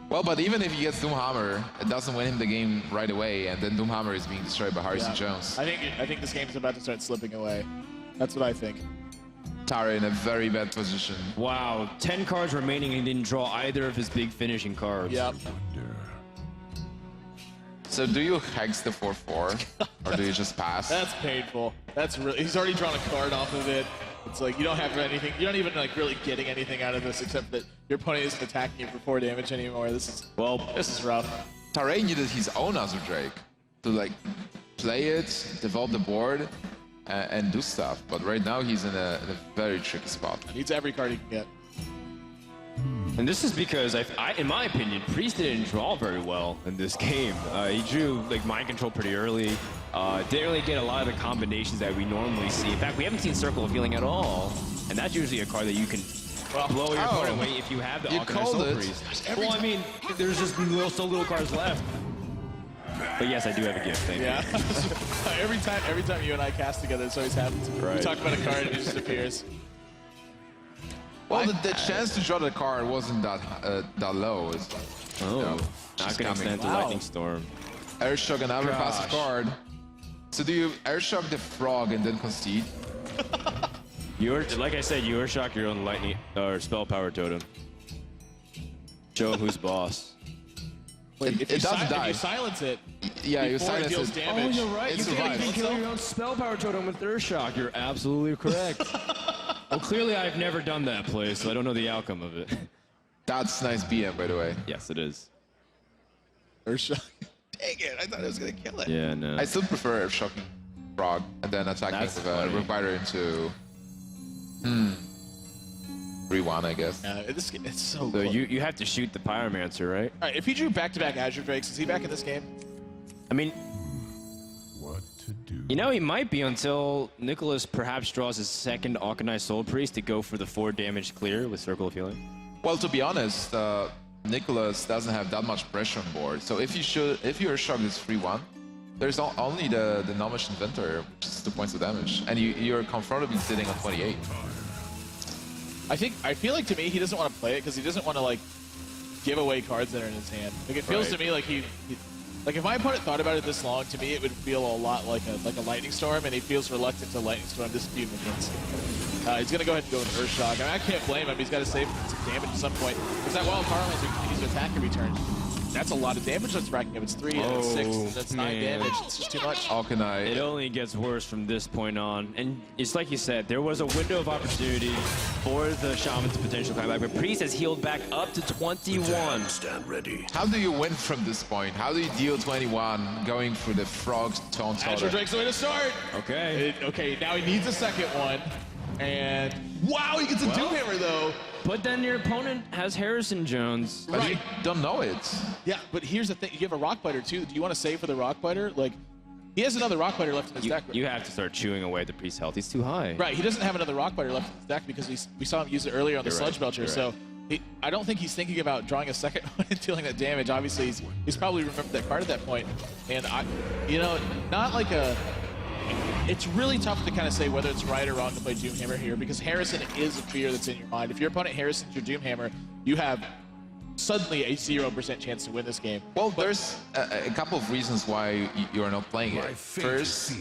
Speaker 3: Well, but even if he gets Doomhammer, it doesn't win him the game right away, and then Doomhammer is being destroyed by Hearthstone Jones.
Speaker 2: I think this game's about to start slipping away. That's what I think.
Speaker 3: Tarei in a very bad position.
Speaker 1: Wow, 10 cards remaining and he didn't draw either of his big finishing cards.
Speaker 2: Yep.
Speaker 3: So do you hex the 4/4, or do you just pass?
Speaker 2: That's painful. That's really. He's already drawn a card off of it. It's like you don't have anything. You're not even like really getting anything out of this except that your opponent isn't attacking you for 4 damage anymore. This is rough.
Speaker 3: Tarei needed his own Azure Drake to like play it, develop the board, and do stuff. But right now he's in a very tricky spot.
Speaker 2: Needs every card he can get.
Speaker 1: And this is because, in my opinion, Priest didn't draw very well in this game. He drew like mind control pretty early. Didn't really get a lot of the combinations that we normally see. In fact, we haven't seen Circle of Healing at all. And that's usually a card that you can blow your opponent away if you have the Alchemist Soul Priest. Well, I mean, there's just so little cards left. But yes, I do have a gift. Thank you.
Speaker 2: every time you and I cast together, this always happens.
Speaker 1: Right.
Speaker 2: We talk about a card and it just appears.
Speaker 3: Well, the chance to draw the card wasn't that low. It's,
Speaker 1: not gonna stand the Lightning Storm.
Speaker 3: Airshock another passive card. So do you Airshock the Frog and then concede?
Speaker 1: Like I said, you Airshock your own Lightning or Spell Power Totem. Show him who's boss.
Speaker 2: Wait, if you silence it,
Speaker 3: yeah, you
Speaker 2: before it
Speaker 3: silence
Speaker 2: deals
Speaker 3: it.
Speaker 2: damage,
Speaker 1: Oh, you're right.
Speaker 2: it
Speaker 1: You
Speaker 2: survives.
Speaker 1: can kill your own Spell Power Totem with Airshock. You're absolutely correct. Well, clearly I've never done that play, so I don't know the outcome of it.
Speaker 3: That's nice BM, by the way.
Speaker 1: Yes, it is.
Speaker 2: Airshock. Dang it! I thought it was gonna kill it.
Speaker 1: Yeah, no.
Speaker 3: I still prefer Airshocking Frog and then attacking
Speaker 1: That's
Speaker 3: with a
Speaker 1: funny.
Speaker 3: Rook Biter into 3-1, I guess.
Speaker 2: It's so
Speaker 1: So
Speaker 2: close.
Speaker 1: you have to shoot the Pyromancer, right?
Speaker 2: All right, if he drew back-to-back Azure Drakes, is he back in this game?
Speaker 1: I mean,
Speaker 6: What to do?
Speaker 1: you know, he might be until Nicolas perhaps draws his second Alkanized Soul Priest to go for the 4 damage clear with Circle of Healing.
Speaker 3: Well, to be honest, Nicolas doesn't have that much pressure on board. So if your Airshock is 3-1, there's only the Nomish Inventor, which is 2 points of damage, and you're comfortably sitting on 28.
Speaker 2: I feel like to me he doesn't want to play it because he doesn't want to like give away cards that are in his hand. Like it feels to me like he like if my opponent thought about it this long, to me it would feel a lot like a Lightning Storm, and he feels reluctant to Lightning Storm this few minutes. He's gonna go ahead and go with Earthshock. I mean, I can't blame him. He's got to save some damage at some point. Because that Wild Pyromancer continues to attack every turn. That's a lot of damage that's racking up. It's 3 and it's 6. That's 9 damage. It's just too much.
Speaker 3: Alkanite.
Speaker 1: It only gets worse from this point on. And it's like you said, there was a window of opportunity for the Shaman to potentially come back, but Priest has healed back up to 21.
Speaker 6: Stand ready.
Speaker 3: How do you win from this point? How do you deal 21 going for the Frog's Taunt
Speaker 2: Azure
Speaker 3: Totem?
Speaker 2: Drake's the way to start.
Speaker 1: Okay.
Speaker 2: Okay, now he needs a second one. And wow, he gets a Doomhammer though.
Speaker 1: But then your opponent has Harrison Jones.
Speaker 3: But you don't know it.
Speaker 2: Yeah, but here's the thing. You have a Rockbiter too. Do you want to save for the Rockbiter? Like, he has another Rockbiter left in his deck.
Speaker 1: You have to start chewing away the Priest's health. He's too high.
Speaker 2: Right, he doesn't have another Rockbiter left in his deck because we saw him use it earlier on the
Speaker 1: You're
Speaker 2: Sludge
Speaker 1: right.
Speaker 2: Belcher.
Speaker 1: You're
Speaker 2: So I don't think he's thinking about drawing a second one and dealing that damage. Obviously, he's probably remembered that card at that point. And not like a. It's really tough to kind of say whether it's right or wrong to play Doomhammer here because Harrison is a fear that's in your mind. If your opponent Harrison's your Doomhammer, you have suddenly a 0% chance to win this game.
Speaker 3: Well, there's a couple of reasons why you are not playing it. First,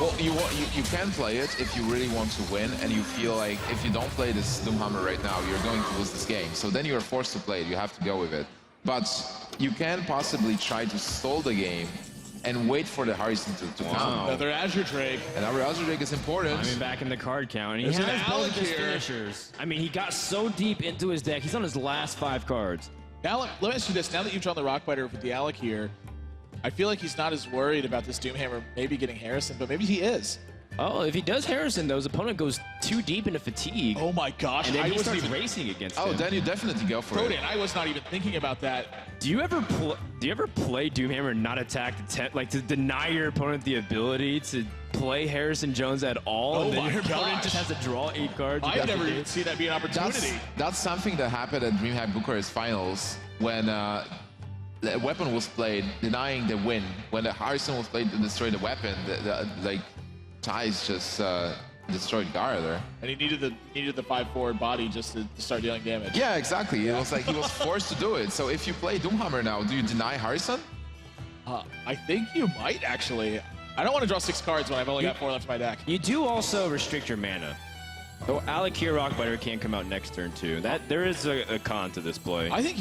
Speaker 3: well, you can play it if you really want to win, and you feel like if you don't play this Doomhammer right now, you're going to lose this game. So then you're forced to play it. You have to go with it. But you can possibly try to stall the game and wait for the Harrison to come.
Speaker 2: Another Azure Drake.
Speaker 3: And our Azure Drake is important.
Speaker 1: I mean, back in the card count, and he
Speaker 2: There's an
Speaker 1: has both
Speaker 2: Alec
Speaker 1: of his
Speaker 2: here.
Speaker 1: finishers. I mean, he got so deep into his deck. He's on his last 5 cards.
Speaker 2: Now, let me ask you this. Now that you've drawn the Rockbiter with the Alec here, I feel like he's not as worried about this Doomhammer maybe getting Harrison, but maybe he is.
Speaker 1: Oh, if he does Harrison, though, his opponent goes too deep into fatigue.
Speaker 2: Oh my gosh.
Speaker 1: And then
Speaker 2: I
Speaker 1: he
Speaker 2: wasn't
Speaker 1: starts
Speaker 2: even
Speaker 1: racing against
Speaker 3: Oh,
Speaker 1: him.
Speaker 3: then you definitely go for it.
Speaker 2: Prodan, I was not even thinking about that.
Speaker 1: Do you ever play Doomhammer and not attack to deny your opponent the ability to play Harrison Jones at all?
Speaker 2: Oh
Speaker 1: and then
Speaker 2: my
Speaker 1: your opponent
Speaker 2: gosh.
Speaker 1: just has to draw 8 cards?
Speaker 2: I've never even seen that be an opportunity.
Speaker 3: That's something that happened at DreamHack Bucharest finals when the weapon was played, denying the win. When the Harrison was played to destroy the weapon, like Ties just destroyed Gara there.
Speaker 2: And he needed the 5-forward body just to start dealing damage.
Speaker 3: Yeah, exactly. It was like he was forced to do it. So if you play Doomhammer now, do you deny Hearthstone?
Speaker 2: I think you might actually. I don't want to draw 6 cards when I've only got 4 left in my deck.
Speaker 1: You do also restrict your mana. So Alakir Rockbiter can't come out next turn too. There is a con to this play.
Speaker 2: I think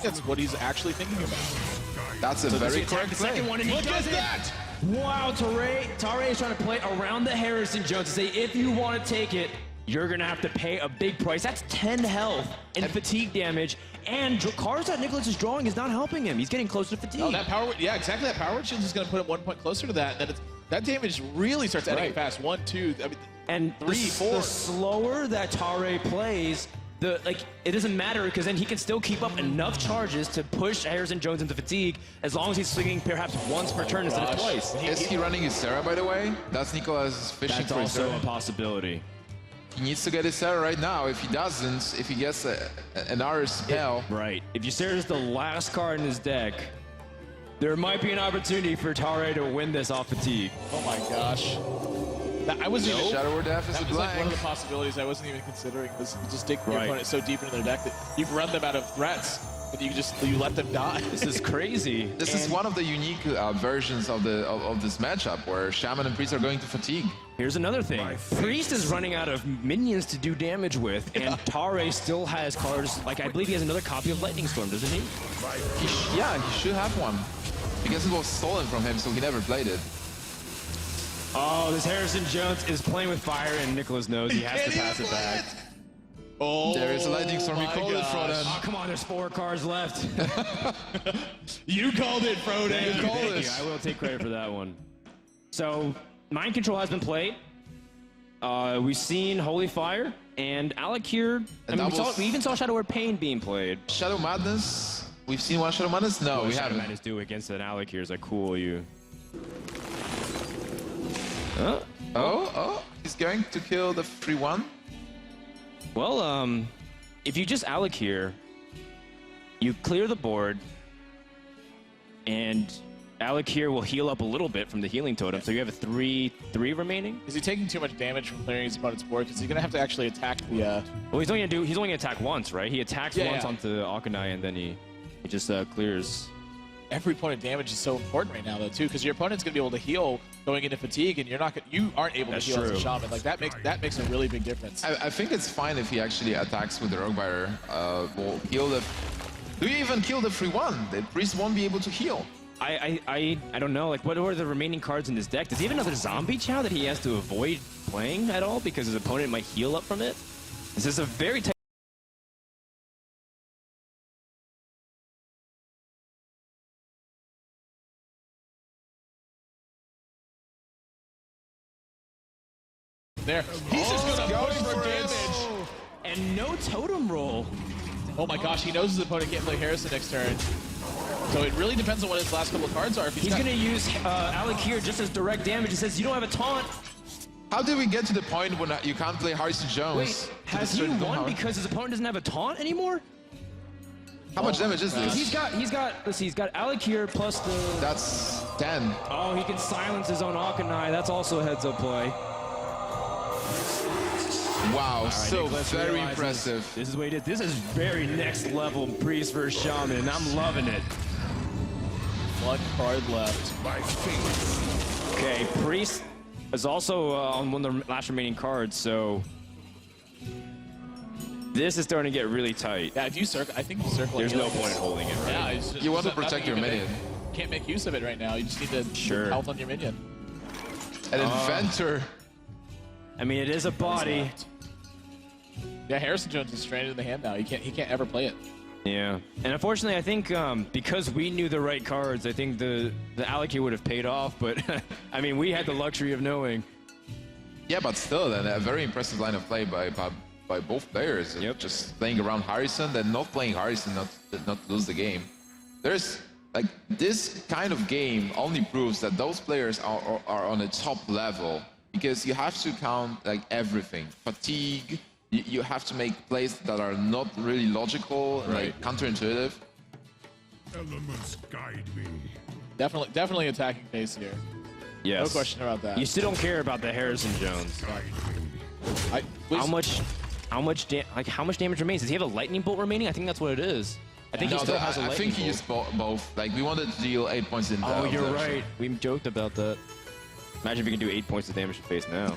Speaker 2: that's what he's actually thinking about.
Speaker 3: That's a very correct
Speaker 1: the
Speaker 3: play.
Speaker 1: second one, and he
Speaker 2: Look at
Speaker 1: does it.
Speaker 2: that!
Speaker 1: Wow, Tarei is trying to play around the Harrison Jones to say, if you want to take it, you're going to have to pay a big price. That's 10 health and fatigue damage. And cards that Nicolas is drawing is not helping him. He's getting closer to fatigue.
Speaker 2: Oh, that power, yeah, exactly. That power shield is going to put him 1 point closer to that. That damage really starts adding fast. 1, 2, I mean,
Speaker 1: and
Speaker 2: 3, 4.
Speaker 1: The slower that Tarei plays, it doesn't matter because then he can still keep up enough charges to push Harrison Jones into fatigue as long as he's swinging perhaps once per turn instead of twice.
Speaker 3: Is he running his Sarah, by the way? That's Nicolas fishing
Speaker 1: That's
Speaker 3: for his
Speaker 1: also
Speaker 3: Sarah.
Speaker 1: a possibility.
Speaker 3: He needs to get his Sarah right now. If he doesn't, if he gets another spell.
Speaker 1: Right. If Ysera is the last card in his deck, there might be an opportunity for Tarei to win this off fatigue.
Speaker 2: Oh my gosh. I wasn't even,
Speaker 3: Shadow Word F is
Speaker 2: that
Speaker 3: a
Speaker 2: was like one of the
Speaker 3: blank.
Speaker 2: possibilities I wasn't even considering. Was just dig your opponent so deep into their deck that you've run them out of threats, but you let them die.
Speaker 1: This is crazy.
Speaker 3: This is one of the unique versions of this matchup where Shaman and Priest are going to fatigue.
Speaker 1: Here's another thing. Priest is running out of minions to do damage with, and Tarei still has cards, like I believe he has another copy of Lightning Storm, doesn't he?
Speaker 3: Yeah, he should have one. Because it was stolen from him, so he never played it.
Speaker 1: Oh, this Harrison Jones is playing with fire, and Nicolas knows he has to pass it back.
Speaker 2: Oh,
Speaker 3: There is a Lightning Storm. You called it, Froden.
Speaker 1: Oh, come on, there's 4 cards left.
Speaker 2: You called it, Froden.
Speaker 1: Thank you. I will take credit for that one. So, Mind Control has been played. We've seen Holy Fire and Alakir. I mean, we even saw Shadow Word Pain being played.
Speaker 3: Shadow Madness. We've seen one Shadow Madness? No, we
Speaker 1: Shadow
Speaker 3: haven't.
Speaker 1: Madness do against an Alakir is like, cool, you.
Speaker 3: Oh, he's going to kill the 3-1.
Speaker 1: Well, if you just Alakir, you clear the board, and Alakir will heal up a little bit from the healing totem, so you have a 3 remaining.
Speaker 2: Is he taking too much damage from clearing his opponent's board? Because he's going to have to actually attack the...
Speaker 1: Well, he's only gonna attack once, right? He attacks once
Speaker 2: yeah.
Speaker 1: onto Akanai, and then he just clears.
Speaker 2: Every point of damage is so important right now, though, too, because your opponent's going to be able to heal going into fatigue, and you aren't able to heal as a shaman. Like that makes a really big difference.
Speaker 3: I think it's fine if he actually attacks with the Roguebiter. Will heal the... Do you even kill the 3-1? The Priest won't be able to heal.
Speaker 1: I don't know. Like, what are the remaining cards in this deck? Does he have another zombie chow that he has to avoid playing at all because his opponent might heal up from it? This is a very tight.
Speaker 2: There. He's just going to push for damage.
Speaker 1: And no totem roll.
Speaker 2: Oh my gosh, he knows his opponent can't play Harrison next turn. So it really depends on what his last couple of cards are. If
Speaker 1: he's going to use Alakir just as direct damage. He says, you don't have a taunt.
Speaker 3: How did we get to the point when you can't play Harrison Jones?
Speaker 1: Wait, has he won because his opponent doesn't have a taunt anymore?
Speaker 3: How much damage is this?
Speaker 1: He's got, let's see, he's got Alakir plus the...
Speaker 3: That's 10.
Speaker 1: Oh, he can silence his own Akanai. That's also a heads-up play.
Speaker 3: Wow,
Speaker 1: Right,
Speaker 3: so
Speaker 1: Nicolas
Speaker 3: very
Speaker 1: realizes
Speaker 3: impressive.
Speaker 1: This is what he did. This is very next level Priest versus Shaman, and I'm loving it.
Speaker 2: 1 card left.
Speaker 6: My fingers.
Speaker 1: Okay, Priest is also on one of the last remaining cards, so this is starting to get really tight.
Speaker 2: Yeah, if you circle, I think you circle.
Speaker 1: There's no point in holding it, right?
Speaker 2: Yeah, it's just,
Speaker 3: You want to
Speaker 2: there's
Speaker 3: protect
Speaker 2: nothing
Speaker 3: your
Speaker 2: you can
Speaker 3: minion.
Speaker 2: make. Can't make use of it right now. You just need to
Speaker 1: Sure.
Speaker 2: health on your minion.
Speaker 3: An inventor.
Speaker 1: I mean, it is a body.
Speaker 2: Yeah, Harrison Jones is stranded in the hand now. He can't ever play it.
Speaker 1: Yeah, and unfortunately, I think because we knew the right cards, I think the Alakir would have paid off. But I mean, we had the luxury of knowing.
Speaker 3: Yeah, but still, then a very impressive line of play by both players.
Speaker 1: Yep.
Speaker 3: Just playing around Harrison, then not playing Harrison, not lose the game. There's like this kind of game only proves that those players are on a top level because you have to count like everything, fatigue. You have to make plays that are not really logical, like counterintuitive.
Speaker 6: Elements guide me.
Speaker 2: Definitely attacking phase here.
Speaker 1: Yes.
Speaker 2: No question about that.
Speaker 1: You still don't care about the Harrison Jones. How much damage remains? Does he have a lightning bolt remaining? I think that's what it is. I think he still has a lightning
Speaker 3: I think he
Speaker 1: bolt.
Speaker 3: used both. Like, we wanted to deal 8 points in.
Speaker 1: Oh, you're right. We joked about that. Imagine if you can do 8 points of damage to face now.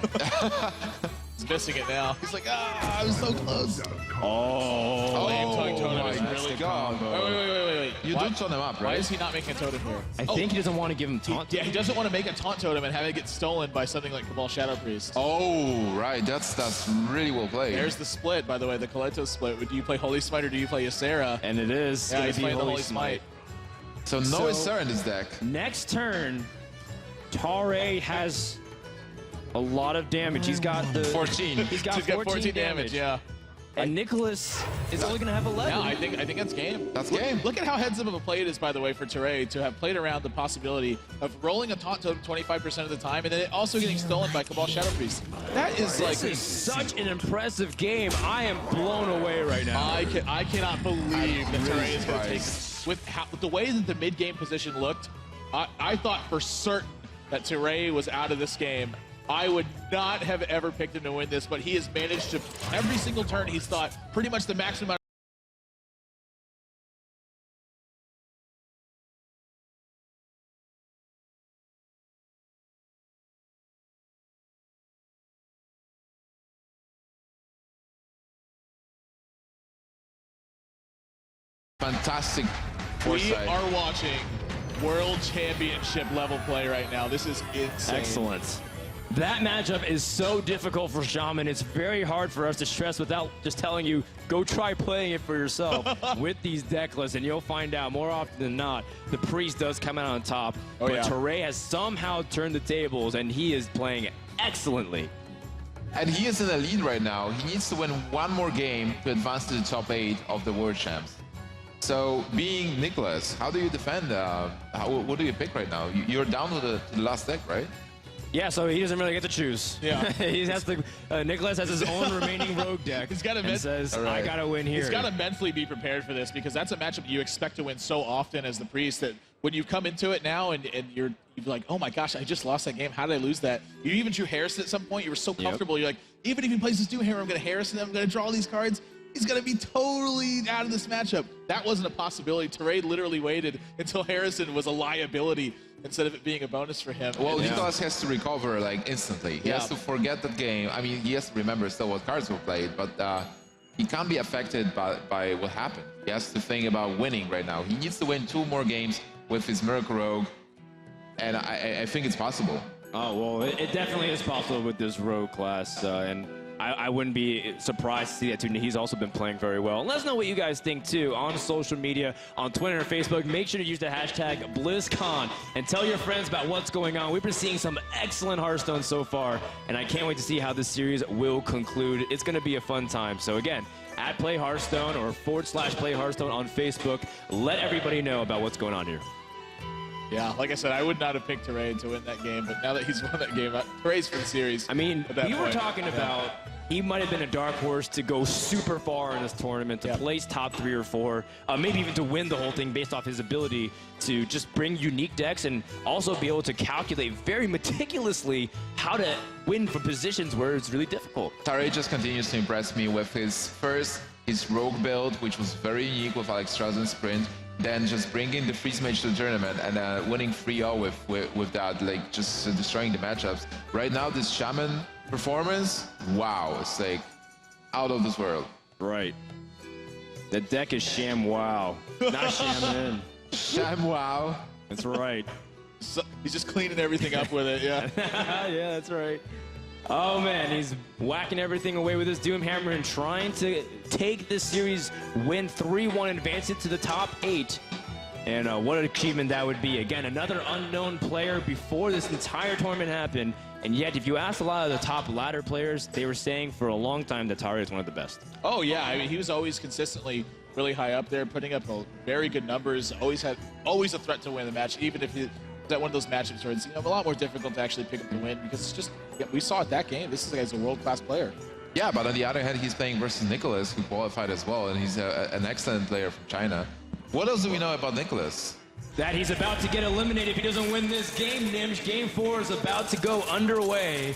Speaker 2: He's missing it now. He's like, ah, I was so close.
Speaker 1: Oh,
Speaker 3: my God.
Speaker 2: Wait.
Speaker 3: You do tone him up, right?
Speaker 2: Why is he not making a totem here?
Speaker 1: I think he doesn't want to give him taunt.
Speaker 2: Yeah, he doesn't want to make a taunt totem and have it get stolen by something like Cabal Shadow Priest.
Speaker 3: Oh, right. That's really well played.
Speaker 2: There's the split, by the way, the Coleto split. Do you play Holy Smite or do you play Ysera?
Speaker 1: And it is.
Speaker 2: Yeah, he's playing the Holy Smite.
Speaker 3: So no Ysera in this deck.
Speaker 1: Next turn, Tarei has a lot of damage. He's got the
Speaker 3: 14.
Speaker 1: He's got 14 damage.
Speaker 2: Yeah.
Speaker 1: And Nicolas is only going to have 11.
Speaker 2: Yeah, I think that's game.
Speaker 3: That's game.
Speaker 2: Look at how heads up of a play it is, by the way, for Tarei to have played around the possibility of rolling a taunt totem 25% of the time and then it also getting stolen by Cabal Shadow Priest. That is like
Speaker 1: This is such an impressive game. I am blown away right now.
Speaker 2: I cannot believe that Tarei is going to take with the way that the mid game position looked. I thought for certain that Tarei was out of this game. I would not have ever picked him to win this, but he has managed to, every single turn he's thought pretty much the maximum
Speaker 3: Fantastic
Speaker 2: We
Speaker 3: foresight.
Speaker 2: are watching World Championship level play right now. This is insane.
Speaker 1: Excellent. That matchup is so difficult for Shaman. It's very hard for us to stress without just telling you, go try playing it for yourself with these deck lists, and you'll find out more often than not, the Priest does come out on top.
Speaker 2: Oh,
Speaker 1: but
Speaker 2: yeah.
Speaker 1: Tarei has somehow turned the tables, and he is playing excellently.
Speaker 3: And he is in the lead right now. He needs to win one more game to advance to the top 8 of the World Champs. So, being Nicolas, how do you defend? What do you pick right now? You're down to the last deck, right?
Speaker 1: Yeah, so he doesn't really get to choose.
Speaker 2: Yeah.
Speaker 1: He has to. Nicolas has his own remaining rogue deck.
Speaker 2: He's got to
Speaker 1: and says,
Speaker 3: All right.
Speaker 1: I gotta win here.
Speaker 2: He's got to mentally be prepared for this because that's a matchup you expect to win so often as the Priest that when you come into it now and you're like, oh my gosh, I just lost that game. How did I lose that? You even drew Harrison at some point. You were so comfortable. You're like, even if he plays this Doomhammer, I'm going to Harrison him. I'm going to draw all these cards. He's going to be totally out of this matchup. That wasn't a possibility. Tarei literally waited until Harrison was a liability instead of it being a bonus for him.
Speaker 3: Well, Nicolas has to recover like instantly. He
Speaker 2: Yeah.
Speaker 3: has to forget that game. I mean, he has to remember still what cards were played, but he can't be affected by what happened. He has to think about winning right now. He needs to win 2 more games with his Miracle Rogue, and I think it's possible.
Speaker 1: Oh, well, it definitely is possible with this rogue class, and I wouldn't be surprised to see that too. He's also been playing very well. And let us know what you guys think too on social media, on Twitter and Facebook. Make sure to use the hashtag BlizzCon and tell your friends about what's going on. We've been seeing some excellent Hearthstone so far, and I can't wait to see how this series will conclude. It's going to be a fun time. So again, at Play Hearthstone or /Play Hearthstone on Facebook, let everybody know about what's going on here.
Speaker 2: Yeah, like I said, I would not have picked Tarei to win that game, but now that he's won that game, Tarei's for the series.
Speaker 1: I mean,
Speaker 2: at that
Speaker 1: we were
Speaker 2: point.
Speaker 1: talking about he might have been a dark horse to go super far in this tournament, to place top 3 or 4, maybe even to win the whole thing based off his ability to just bring unique decks and also be able to calculate very meticulously how to win from positions where it's really difficult.
Speaker 3: Tarei just continues to impress me with his rogue build, which was very unique with Alex Strauss and Sprint. Then just bringing the Freeze Mage to the tournament and winning 3-0 with that, like just destroying the matchups. Right now, this Shaman performance, wow, it's like out of this world.
Speaker 1: Right. The deck is Sham Wow, not Shaman.
Speaker 3: Sham wow.
Speaker 1: That's right.
Speaker 2: So, he's just cleaning everything up with it, yeah.
Speaker 1: Yeah, that's right. Oh man, he's whacking everything away with his Doomhammer and trying to take this series, win 3-1, advance it to the top 8. And what an achievement that would be. Again, another unknown player before this entire tournament happened. And yet, if you ask a lot of the top ladder players, they were saying for a long time that Tarei is one of the best.
Speaker 2: Oh yeah, I mean he was always consistently really high up there, putting up very good numbers. Always a threat to win the match, even if he at one of those matchups where it's a lot more difficult to actually pick up the win because it's just we saw it that game. This guy's a world-class player.
Speaker 3: Yeah, but on the other hand, he's playing versus Nicolas, who qualified as well, and he's an excellent player from China. What else do we know about Nicolas?
Speaker 1: that he's about to get eliminated if he doesn't win this game. Nimsh, game 4 is about to go underway.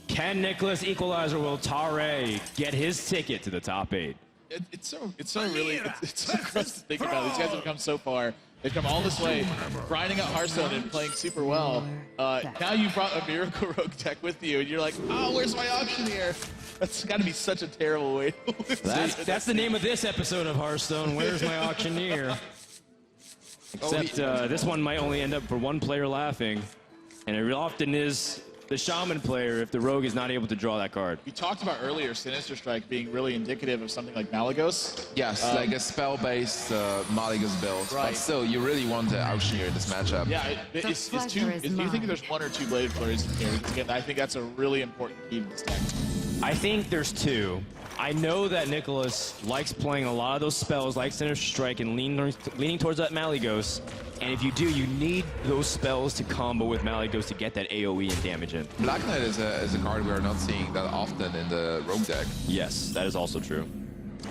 Speaker 1: Can Nicolas equalize, or will Tarei get his ticket to the top 8?
Speaker 2: It's so gross to think about. These guys have come so far. They've come all this way, grinding out Hearthstone and playing super well. Now you brought a Miracle Rogue deck with you, and you're like, oh, where's my auctioneer? That's got to be such a terrible way to lose.
Speaker 1: That's the name of this episode of Hearthstone. Where's my auctioneer? Except this one might only end up for one player laughing, and it often is the Shaman player if the Rogue is not able to draw that card.
Speaker 2: We talked about earlier Sinister Strike being really indicative of something like Malygos.
Speaker 3: Yes, like a spell-based Malygos build.
Speaker 2: Right.
Speaker 3: But still, you really want to auctioneer in this matchup.
Speaker 2: Yeah, it's two. Do you think there's one or two Blade Flurries in here? Again, I think that's a really important key to this deck.
Speaker 1: I think there's 2. I know that Nicolas likes playing a lot of those spells like Sinister Strike and leaning towards that Malygos. And if you do, you need those spells to combo with Malygos to get that AoE and damage in.
Speaker 3: Black Knight is a card we are not seeing that often in the Rogue deck.
Speaker 1: Yes, that is also true.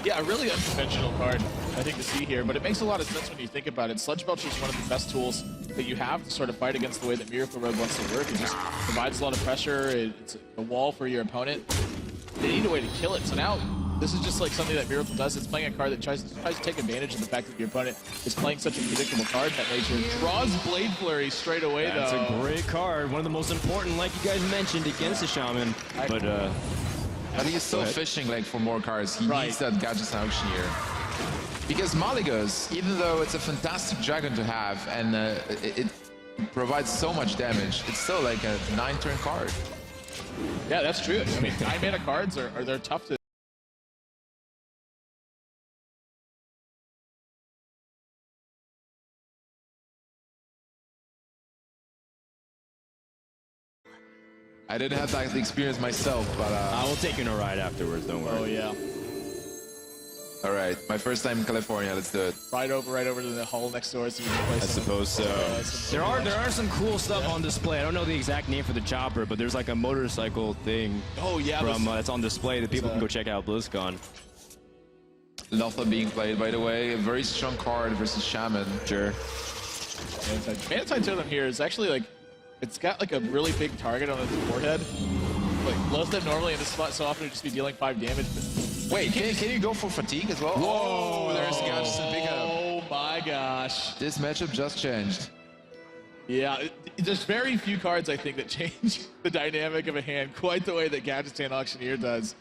Speaker 2: Yeah, a really unconventional card, I think, to see here, but it makes a lot of sense when you think about it. Sludge Belcher is one of the best tools that you have to sort of fight against the way that Miracle Rogue wants to work. It just provides a lot of pressure. It's a wall for your opponent. They need a way to kill it, so now this is just like something that Miracle does. It's playing a card that tries to take advantage of the fact that your opponent is playing such a predictable card that nature. Draws Blade Flurry straight away,
Speaker 1: That's
Speaker 2: though.
Speaker 1: a great card. One of the most important, like you guys mentioned, against the Shaman.
Speaker 3: But he's still fishing like for more cards. He needs that Gadget Auctioneer. Because Malygos, even though it's a fantastic dragon to have and it provides so much damage, it's still like a 9-turn card.
Speaker 2: Yeah, that's true. I mean, 9-mana cards they're tough to.
Speaker 3: I didn't have that experience myself, but
Speaker 1: I will take you on a ride afterwards, don't worry.
Speaker 2: Oh, yeah.
Speaker 3: all right, my first time in California, let's do it.
Speaker 2: Right over to the hall next door so you can play
Speaker 1: I suppose so. There are some cool stuff on display. I don't know the exact name for the chopper, but there's like a motorcycle thing from that's on display that people can go check out BlizzCon.
Speaker 3: Lotha being played, by the way, a very strong card versus Shaman.
Speaker 1: Sure.
Speaker 2: Manatide Totem here is actually like, it's got like a really big target on its forehead. Like Lotha normally in this spot so often would just be dealing 5 damage. But
Speaker 3: wait, can you go for fatigue as well? Whoa, there's Gadget and Pika.
Speaker 2: Oh my gosh.
Speaker 3: This matchup just changed.
Speaker 2: Yeah, there's very few cards I think that change the dynamic of a hand quite the way that Gadgetzan Auctioneer does.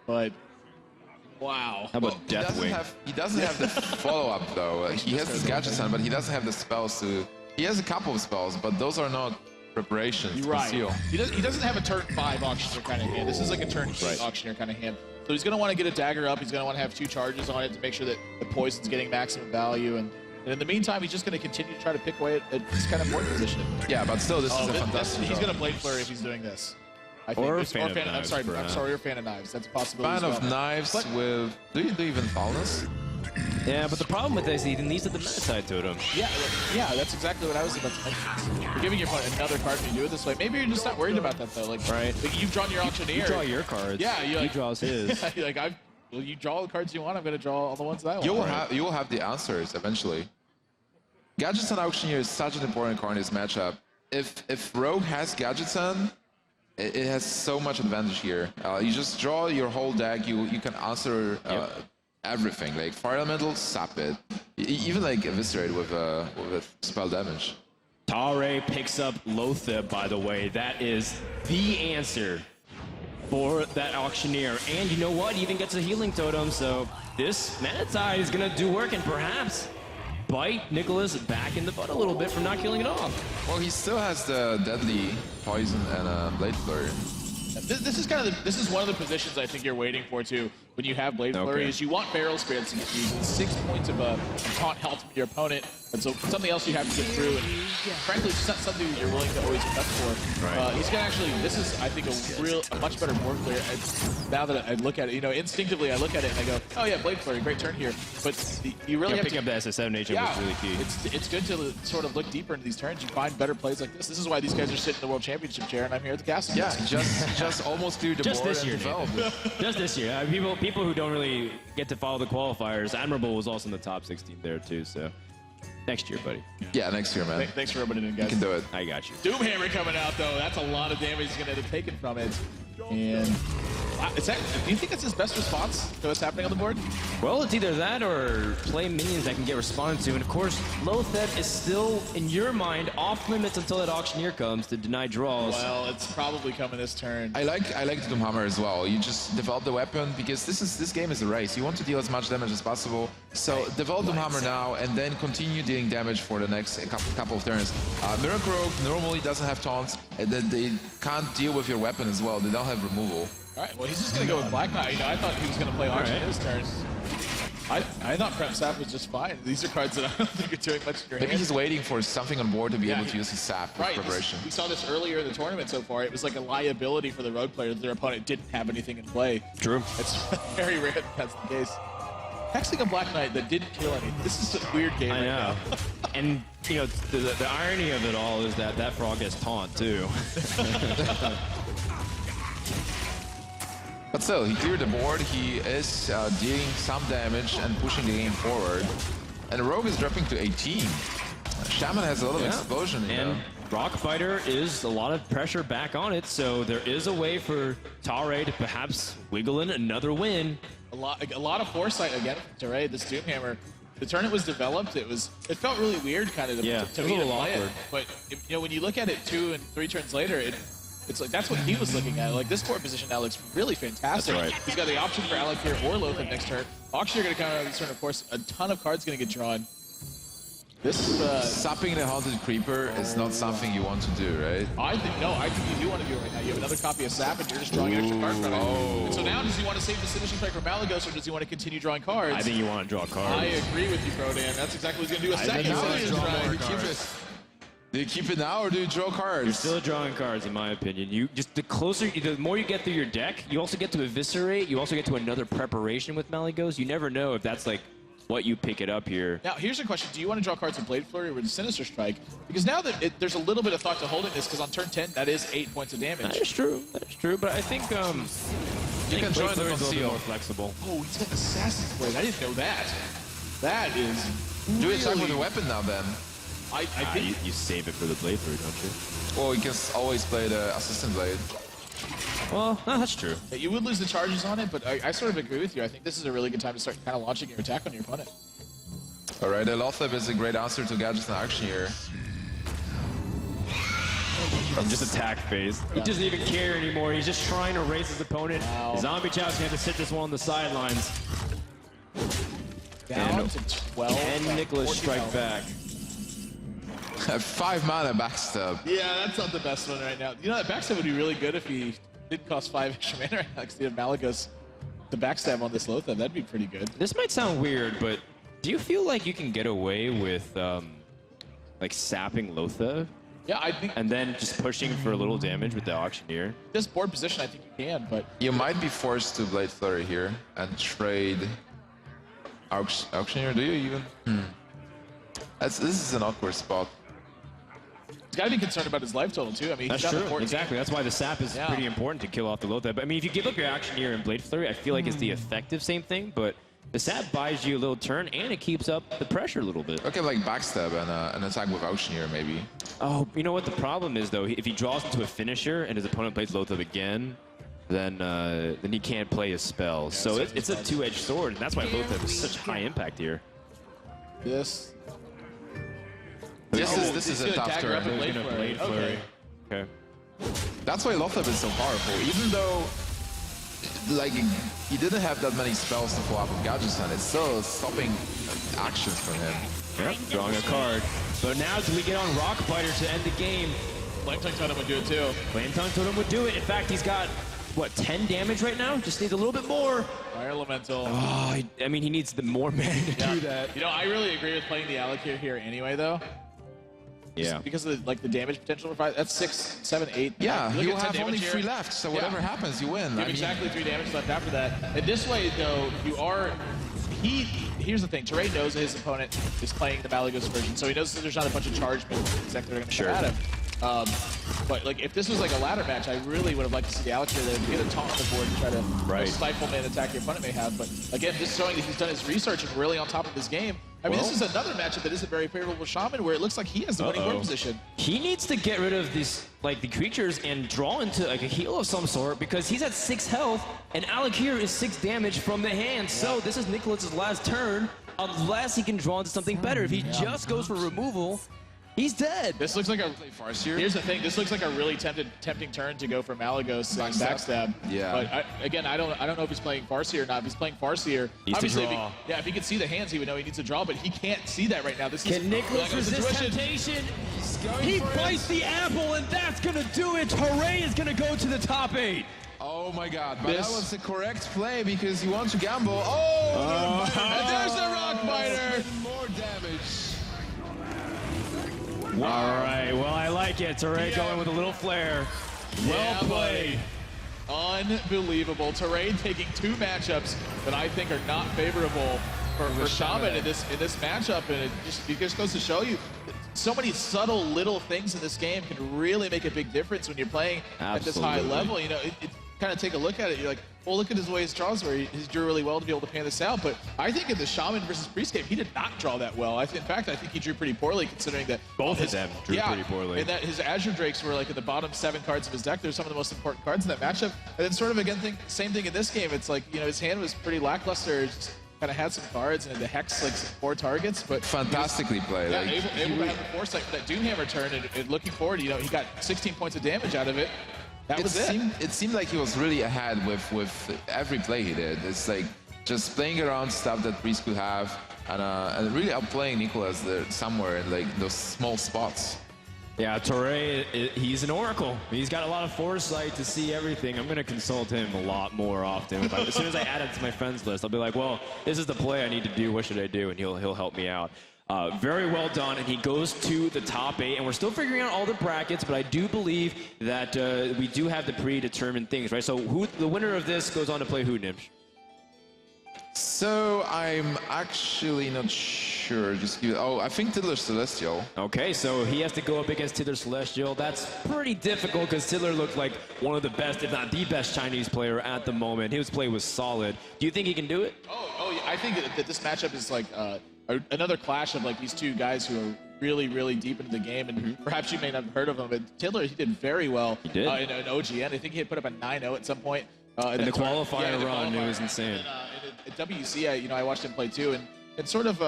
Speaker 2: But wow.
Speaker 1: How about Deathwing?
Speaker 3: He doesn't have the follow-up though. He has this Gadgetzan, but he doesn't have the spells to. He has a couple of spells, but those are not preparations.
Speaker 2: Right.
Speaker 3: Conceal.
Speaker 2: He doesn't have a turn 5 Auctioneer kind of hand. This is like a turn 8 Auctioneer kind of hand. So he's going to want to get a dagger up. He's going to want to have 2 charges on it to make sure that the poison's getting maximum value. And in the meantime, he's just going to continue to try to pick away at this kind of board position.
Speaker 3: Yeah, but still, this is a fantastic
Speaker 2: He's
Speaker 3: draw.
Speaker 2: going to Blade Flurry if he's doing this. I think.
Speaker 1: Or Fan of Knives,
Speaker 2: I'm sorry, or Fan of Knives. That's a possibility.
Speaker 3: Fan
Speaker 2: as
Speaker 3: of
Speaker 2: well.
Speaker 3: Knives with. Do you do even foulness?
Speaker 1: Yeah, but the problem with this, he needs the Manatide Totem.
Speaker 2: Yeah, that's exactly what I was about to mention. You're giving your opponent another card when you do it this way. Maybe you're just not worried about that though. Like,
Speaker 1: right.
Speaker 2: Like you've drawn your Auctioneer.
Speaker 1: You draw your cards.
Speaker 2: Yeah,
Speaker 1: he draws his.
Speaker 2: Yeah, like well, you draw the cards you want. I'm going to draw all the ones that I want.
Speaker 3: You will have the answers eventually. Gadgetzan Auctioneer is such an important card in this matchup. If Rogue has Gadgetzan, it has so much advantage here. You just draw your whole deck. You can answer everything. Like Fire Elemental, sap it. Even like Eviscerate with spell damage.
Speaker 1: Tarei picks up Lotheb, by the way. That is the answer for that Auctioneer. And you know what? He even gets a healing totem, so this Manatide is going to do work and perhaps bite Nicolas back in the butt a little bit for not killing it off.
Speaker 3: Well, he still has the deadly poison and Blade Flurry.
Speaker 2: This is one of the positions I think you're waiting for too. When you have Blade Flurry, is you want Barrel Spirits infused. 6 points of taunt health from your opponent, and so something else you have to get through. And frankly, it's not something that you're willing to always invest for.
Speaker 1: Right.
Speaker 2: He's gonna actually. This is, I think, a much better board player. Now that I look at it, instinctively I look at it and I go, oh yeah, Blade Flurry, great turn here. But you really have
Speaker 1: picking
Speaker 2: to
Speaker 1: up the SS7 HM was really key.
Speaker 2: It's good to sort of look deeper into these turns. You find better plays like this. This is why these guys are sitting in the World Championship chair, and I'm here at the castle.
Speaker 3: Yeah, just almost cleared the
Speaker 1: Just
Speaker 3: board
Speaker 1: this year,
Speaker 3: and developed.
Speaker 1: Just this year. People who don't really get to follow the qualifiers, Admirable was also in the top 16 there too, so Next year, buddy.
Speaker 3: Yeah, next year, man.
Speaker 2: Thanks for rubbing it in,
Speaker 3: You
Speaker 2: guys.
Speaker 3: can do it.
Speaker 1: I got you.
Speaker 2: Doomhammer coming out, though. That's a lot of damage he's going to end up taking from it. And do you think that's his best response to what's happening on the board?
Speaker 1: Well, it's either that or play minions that can get responded to. And of course, Lotheb is still, in your mind, off limits until that auctioneer comes to deny draws.
Speaker 2: Well, it's probably coming this turn.
Speaker 3: I like the Doomhammer as well. You just develop the weapon because this game is a race. You want to deal as much damage as possible. So develop Doomhammer now and then continue dealing damage for the next couple of turns. Miracle Rogue normally doesn't have taunts, and then they can't deal with your weapon as well. They don't have removal.
Speaker 2: All right, well, he's just going to go with Black Knight. You know, I thought he was going to play Auction his turn. I thought Prep Sap was just fine. These are cards that I don't think are doing much in your
Speaker 3: Maybe
Speaker 2: hand.
Speaker 3: he's waiting for something on board to be able to use his sap with
Speaker 2: Right,
Speaker 3: preparation.
Speaker 2: we saw this earlier in the tournament so far. It was like a liability for the Rogue player that their opponent didn't have anything in play.
Speaker 1: True.
Speaker 2: It's very rare that that's the case. Hexing a Black Knight that didn't kill anything. This is a weird game
Speaker 1: I
Speaker 2: right
Speaker 1: know.
Speaker 2: now.
Speaker 1: And, you know, the irony of it all is that that frog gets taunt, too.
Speaker 3: But still, he cleared the board. He is dealing some damage and pushing the game forward. And Rogue is dropping to 18. Shaman has a lot of explosion.
Speaker 1: And Rock Fighter is a lot of pressure back on it, so there is a way for Tarei to perhaps wiggle in another win.
Speaker 2: A lot of foresight again from Tarei. This Doomhammer. The turn it was developed, it felt really weird kind of to
Speaker 1: Yeah,
Speaker 2: me
Speaker 1: it was a
Speaker 2: to
Speaker 1: little
Speaker 2: play it.
Speaker 1: awkward.
Speaker 2: But you know, when you look at it 2 and 3 turns later, it's like that's what he was looking at. Like this board position now looks really fantastic.
Speaker 1: That's right.
Speaker 2: He's got the option for Alec here or Lothar next turn. Auctioneer going to come out of this turn, of course. A ton of cards going to get drawn. This
Speaker 3: Sapping the Haunted Creeper is not something you want to do, right?
Speaker 2: I think you do want to do it right now. You have another copy of Sap, and you're just drawing an extra card from it. And so now, does he want to save the finishing strike for Malagos, or does he want to continue drawing cards?
Speaker 1: I think you want to draw cards.
Speaker 2: I agree with you, Prodan. That's exactly what he's going to do. A second finishing strike.
Speaker 3: Do you keep it now or do you draw cards?
Speaker 1: You're still drawing cards, in my opinion. You just the more you get through your deck, you also get to eviscerate. You also get to another preparation with Malagos. You never know if that's like what you pick it up here.
Speaker 2: Now, here's a question. Do you want to draw cards with Blade Flurry or with Sinister Strike? Because now that there's a little bit of thought to holding this, because on turn 10, that is 8 points of damage.
Speaker 1: That is true. That is true. But I think
Speaker 3: You can join the
Speaker 1: a little bit
Speaker 3: conceal.
Speaker 1: more flexible.
Speaker 2: Oh, he's got Assassin's Blade. I didn't know that. That is
Speaker 3: Do it
Speaker 2: really...
Speaker 3: with the weapon now then.
Speaker 2: I think...
Speaker 1: You save it for the blade through, don't you?
Speaker 3: Or you can always play the Assistant Blade.
Speaker 1: Well, no, that's true.
Speaker 2: Yeah, you would lose the charges on it, but I sort of agree with you. I think this is a really good time to start kind of launching your attack on your opponent.
Speaker 3: Alright, the Lotheb is a great answer to Gadgets and Auctioneer.
Speaker 1: From just attack phase. He doesn't even care anymore. He's just trying to race his opponent.
Speaker 2: Wow.
Speaker 1: Zombie Chow's gonna have to sit this one on the sidelines.
Speaker 2: Down
Speaker 1: And-
Speaker 2: to 12.
Speaker 1: And Nicolas
Speaker 2: 14
Speaker 1: strike
Speaker 2: health.
Speaker 1: back.
Speaker 3: 5 mana backstab.
Speaker 2: Yeah, that's not the best one right now. You know, that backstab would be really good if he didn't cost 5 extra mana right now, because he had Malagos. The backstab on this Lothar, that'd be pretty good.
Speaker 1: This might sound weird, but do you feel like you can get away with like sapping Lothar
Speaker 2: Yeah, I think
Speaker 1: and then just pushing for a little damage with the Auctioneer?
Speaker 2: this board position, I think you can, but
Speaker 3: You might be forced to Blade Flurry here and trade Auctioneer. Do you even? This is an awkward spot.
Speaker 2: he's got to be concerned about his life total, too. I mean,
Speaker 1: That's
Speaker 2: he's down
Speaker 1: true.
Speaker 2: to 14.
Speaker 1: Exactly. That's why the sap is
Speaker 2: Yeah.
Speaker 1: pretty important to kill off the Lothar. But I mean, if you give up your Auctioneer and Blade Flurry, I feel like it's the effective same thing, but the sap buys you a little turn and it keeps up the pressure a little bit.
Speaker 3: Okay, like backstab and an attack with Auctioneer maybe.
Speaker 1: Oh, you know what the problem is though? If he draws into a finisher and his opponent plays Lothar again, then he can't play his spells. So it's a two-edged sword, and that's why Lothar is such high impact here.
Speaker 2: This.
Speaker 3: This
Speaker 2: he's
Speaker 3: is a
Speaker 2: gonna
Speaker 3: tough
Speaker 2: dagger up
Speaker 3: turn.
Speaker 2: and Blade
Speaker 1: He's gonna
Speaker 2: Flurry.
Speaker 1: Blade Flurry.
Speaker 2: Okay.
Speaker 1: Okay.
Speaker 3: That's why Lotheb is so powerful. Even though, like, he didn't have that many spells to follow up with Gadgets, and it's still stopping actions from him.
Speaker 1: Yep, drawing a card. But now do we get on Rock Fighter to end the game?
Speaker 2: Flame Tongue Totem would do it, too.
Speaker 1: Flame Tongue Totem would do it. In fact, he's got, what, 10 damage right now? Just needs a little bit more.
Speaker 2: Fire Elemental.
Speaker 1: Oh, I mean, he needs the more mana to do that.
Speaker 2: You know, I really agree with playing the Alakir here anyway, though.
Speaker 1: Yeah.
Speaker 2: Because of the damage potential. That's 6, 7, 8.
Speaker 3: Yeah,
Speaker 2: Look
Speaker 3: you
Speaker 2: at 10
Speaker 3: have only
Speaker 2: damage
Speaker 3: 3
Speaker 2: here.
Speaker 3: left, so
Speaker 2: Yeah.
Speaker 3: whatever happens, you win.
Speaker 2: You have exactly 3 damage left after that. And this way, though, here's the thing. Tarei knows that his opponent is playing the Malagos version, so he knows that there's not a bunch of charge moves that are going to
Speaker 1: Sure.
Speaker 2: come at him. But like, if this was like a ladder match, I really would have liked to see the Alex here there get a taunt on the board and try to stifle man attack your opponent may have. But again, just showing that he's done his research and really on top of his game. I mean, this is another matchup that isn't very favorable with Shaman, where it looks like he has the winning board position.
Speaker 1: He needs to get rid of these, like, the creatures and draw into like a heal of some sort, because he's at 6 health and Alec here is 6 damage from the hand. So this is Nicolas' last turn, unless he can draw into something better. If he just goes for removal, he's dead.
Speaker 2: This looks like a Here's the thing. This looks like a really tempting turn to go for Malagos and backstab.
Speaker 3: Yeah.
Speaker 2: But again, I don't know if he's playing Farseer or not. If he's playing Farseer, obviously, if he could see the hands, he would know he needs to draw. But he can't see that right now. This is
Speaker 1: Can Nicolas resist temptation? He bites the apple, and that's gonna do it. Tarei is gonna go to the top 8.
Speaker 3: Oh my God, but that was the correct play because you want to gamble. Oh,
Speaker 2: and there's the Rock Biter.
Speaker 3: More damage.
Speaker 1: All right, well, I like it. Tarei going with a little flair. Well played.
Speaker 2: Unbelievable. Tarei taking 2 matchups that I think are not favorable for Shaman in this matchup, and it just goes to show you so many subtle little things in this game can really make a big difference when you're playing at this high level. You know, it kind of take a look at it, you're like, well, look at his way his draws where he's drew really well to be able to pan this out. But I think in the Shaman versus Priest game, he did not draw that well. In fact, I think he drew pretty poorly, considering that
Speaker 1: both of them drew pretty poorly.
Speaker 2: And that his Azure Drakes were like at the bottom 7 cards of his deck. They're some of the most important cards in that matchup. And then sort of again, same thing in this game. It's like, you know, his hand was pretty lackluster. Just kind of had some cards and the Hex like 4 targets, but
Speaker 3: fantastically played.
Speaker 2: Yeah, able to have the foresight for that Doomhammer turn, and looking forward, you know, he got 16 points of damage out of it. That was it.
Speaker 3: It seemed like he was really ahead with every play he did. It's like just playing around stuff that Priest could have, and really outplaying Nicolas there somewhere in like those small spots.
Speaker 1: Yeah, Tarei, he's an oracle. He's got a lot of foresight to see everything. I'm going to consult him a lot more often. As soon as I add it to my friends list, I'll be like, well, this is the play I need to do. What should I do? And he'll help me out. Very well done, and he goes to the top 8, and we're still figuring out all the brackets, but I do believe that we do have the predetermined things, right? So the winner of this goes on to play who, Nimsh?
Speaker 3: So I'm actually not sure. I think Tiddler Celestial.
Speaker 1: Okay, so he has to go up against Tiddler Celestial. That's pretty difficult because Tiddler looked like one of the best, if not the best, Chinese player at the moment. His play was solid. Do you think he can do it?
Speaker 2: Oh yeah. I think that this matchup is like another clash of like these 2 guys who are really, really deep into the game, and perhaps you may not have heard of him, but Tiddler, he did very well in OGN. I think he had put up a 9-0 at some point.
Speaker 1: In the qualifier run, it was insane.
Speaker 2: At WC, I watched him play too, and sort of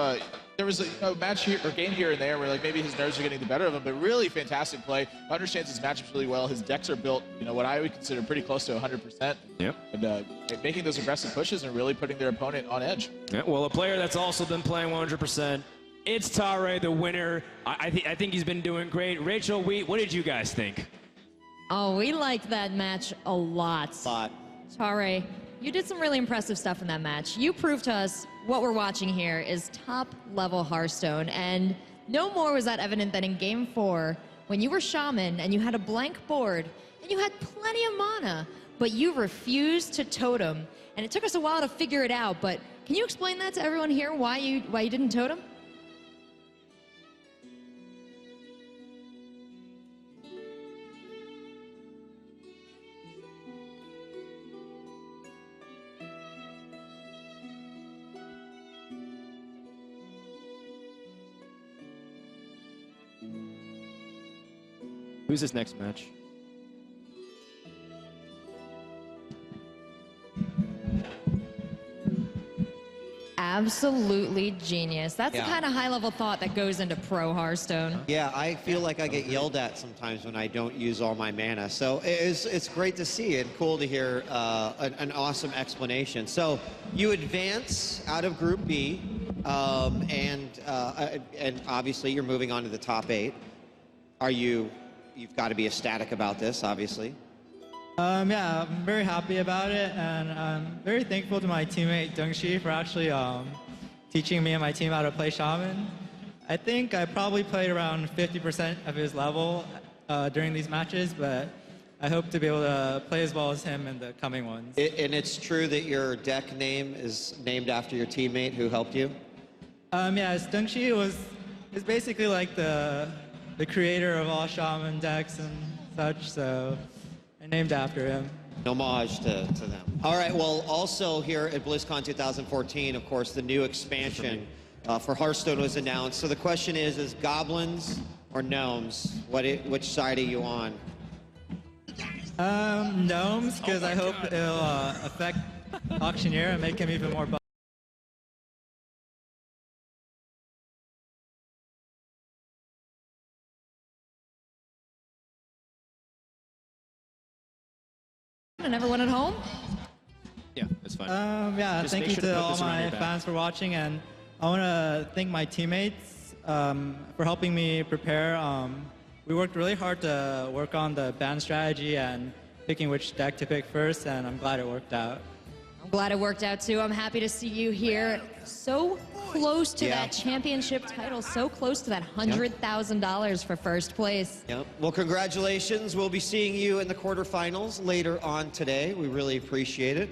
Speaker 2: there was a match here or game here and there where like maybe his nerves are getting the better of him, but really fantastic play. Understands his matchups really well. His decks are built, you know, what I would consider pretty close to 100%.
Speaker 1: Yep.
Speaker 2: And making those aggressive pushes and really putting their opponent on edge.
Speaker 1: Yeah, well, a player that's also been playing 100%. It's Tarei, the winner. I think he's been doing great. Rachel, what did you guys think?
Speaker 6: Oh, we liked that match a lot. Tarei, you did some really impressive stuff in that match. You proved to us what we're watching here is top-level Hearthstone, and no more was that evident than in Game 4, when you were Shaman and you had a blank board, and you had plenty of mana, but you refused to totem. And it took us a while to figure it out, but can you explain that to everyone here, why you didn't totem?
Speaker 1: Who's this next match?
Speaker 6: Absolutely genius. That's the kind of high-level thought that goes into pro Hearthstone.
Speaker 7: Yeah, I feel like I get yelled at sometimes when I don't use all my mana. So it's great to see and cool to hear an awesome explanation. So you advance out of Group B, and obviously you're moving on to the top 8. You've got to be ecstatic about this, obviously.
Speaker 8: Yeah, I'm very happy about it, and I'm very thankful to my teammate Dengxi for actually teaching me and my team how to play Shaman. I think I probably played around 50% of his level during these matches, but I hope to be able to play as well as him in the coming ones.
Speaker 7: And it's true that your deck name is named after your teammate who helped you?
Speaker 8: Yeah, Dengxi is basically like the the creator of all shaman decks and such, so I named after him.
Speaker 7: An homage to them. All right, well, also here at BlizzCon 2014, of course, the new expansion for Hearthstone was announced. So the question is goblins or gnomes? Which side are you on?
Speaker 8: Gnomes, because I hope it'll affect Auctioneer and make him even more
Speaker 6: And everyone at home?
Speaker 1: Yeah, that's fine.
Speaker 8: Yeah,
Speaker 1: Just
Speaker 8: thank
Speaker 1: make
Speaker 8: you
Speaker 1: sure to
Speaker 8: to
Speaker 1: put
Speaker 8: all
Speaker 1: this around
Speaker 8: my
Speaker 1: your back.
Speaker 8: fans for watching, and I want to thank my teammates for helping me prepare. We worked really hard to work on the ban strategy and picking which deck to pick first, and I'm glad it worked out.
Speaker 6: I'm glad it worked out too. I'm happy to see you here. So close to that championship title, so close to that $100,000 for first place.
Speaker 7: Yep. Well, congratulations. We'll be seeing you in the quarterfinals later on today. We really appreciate it.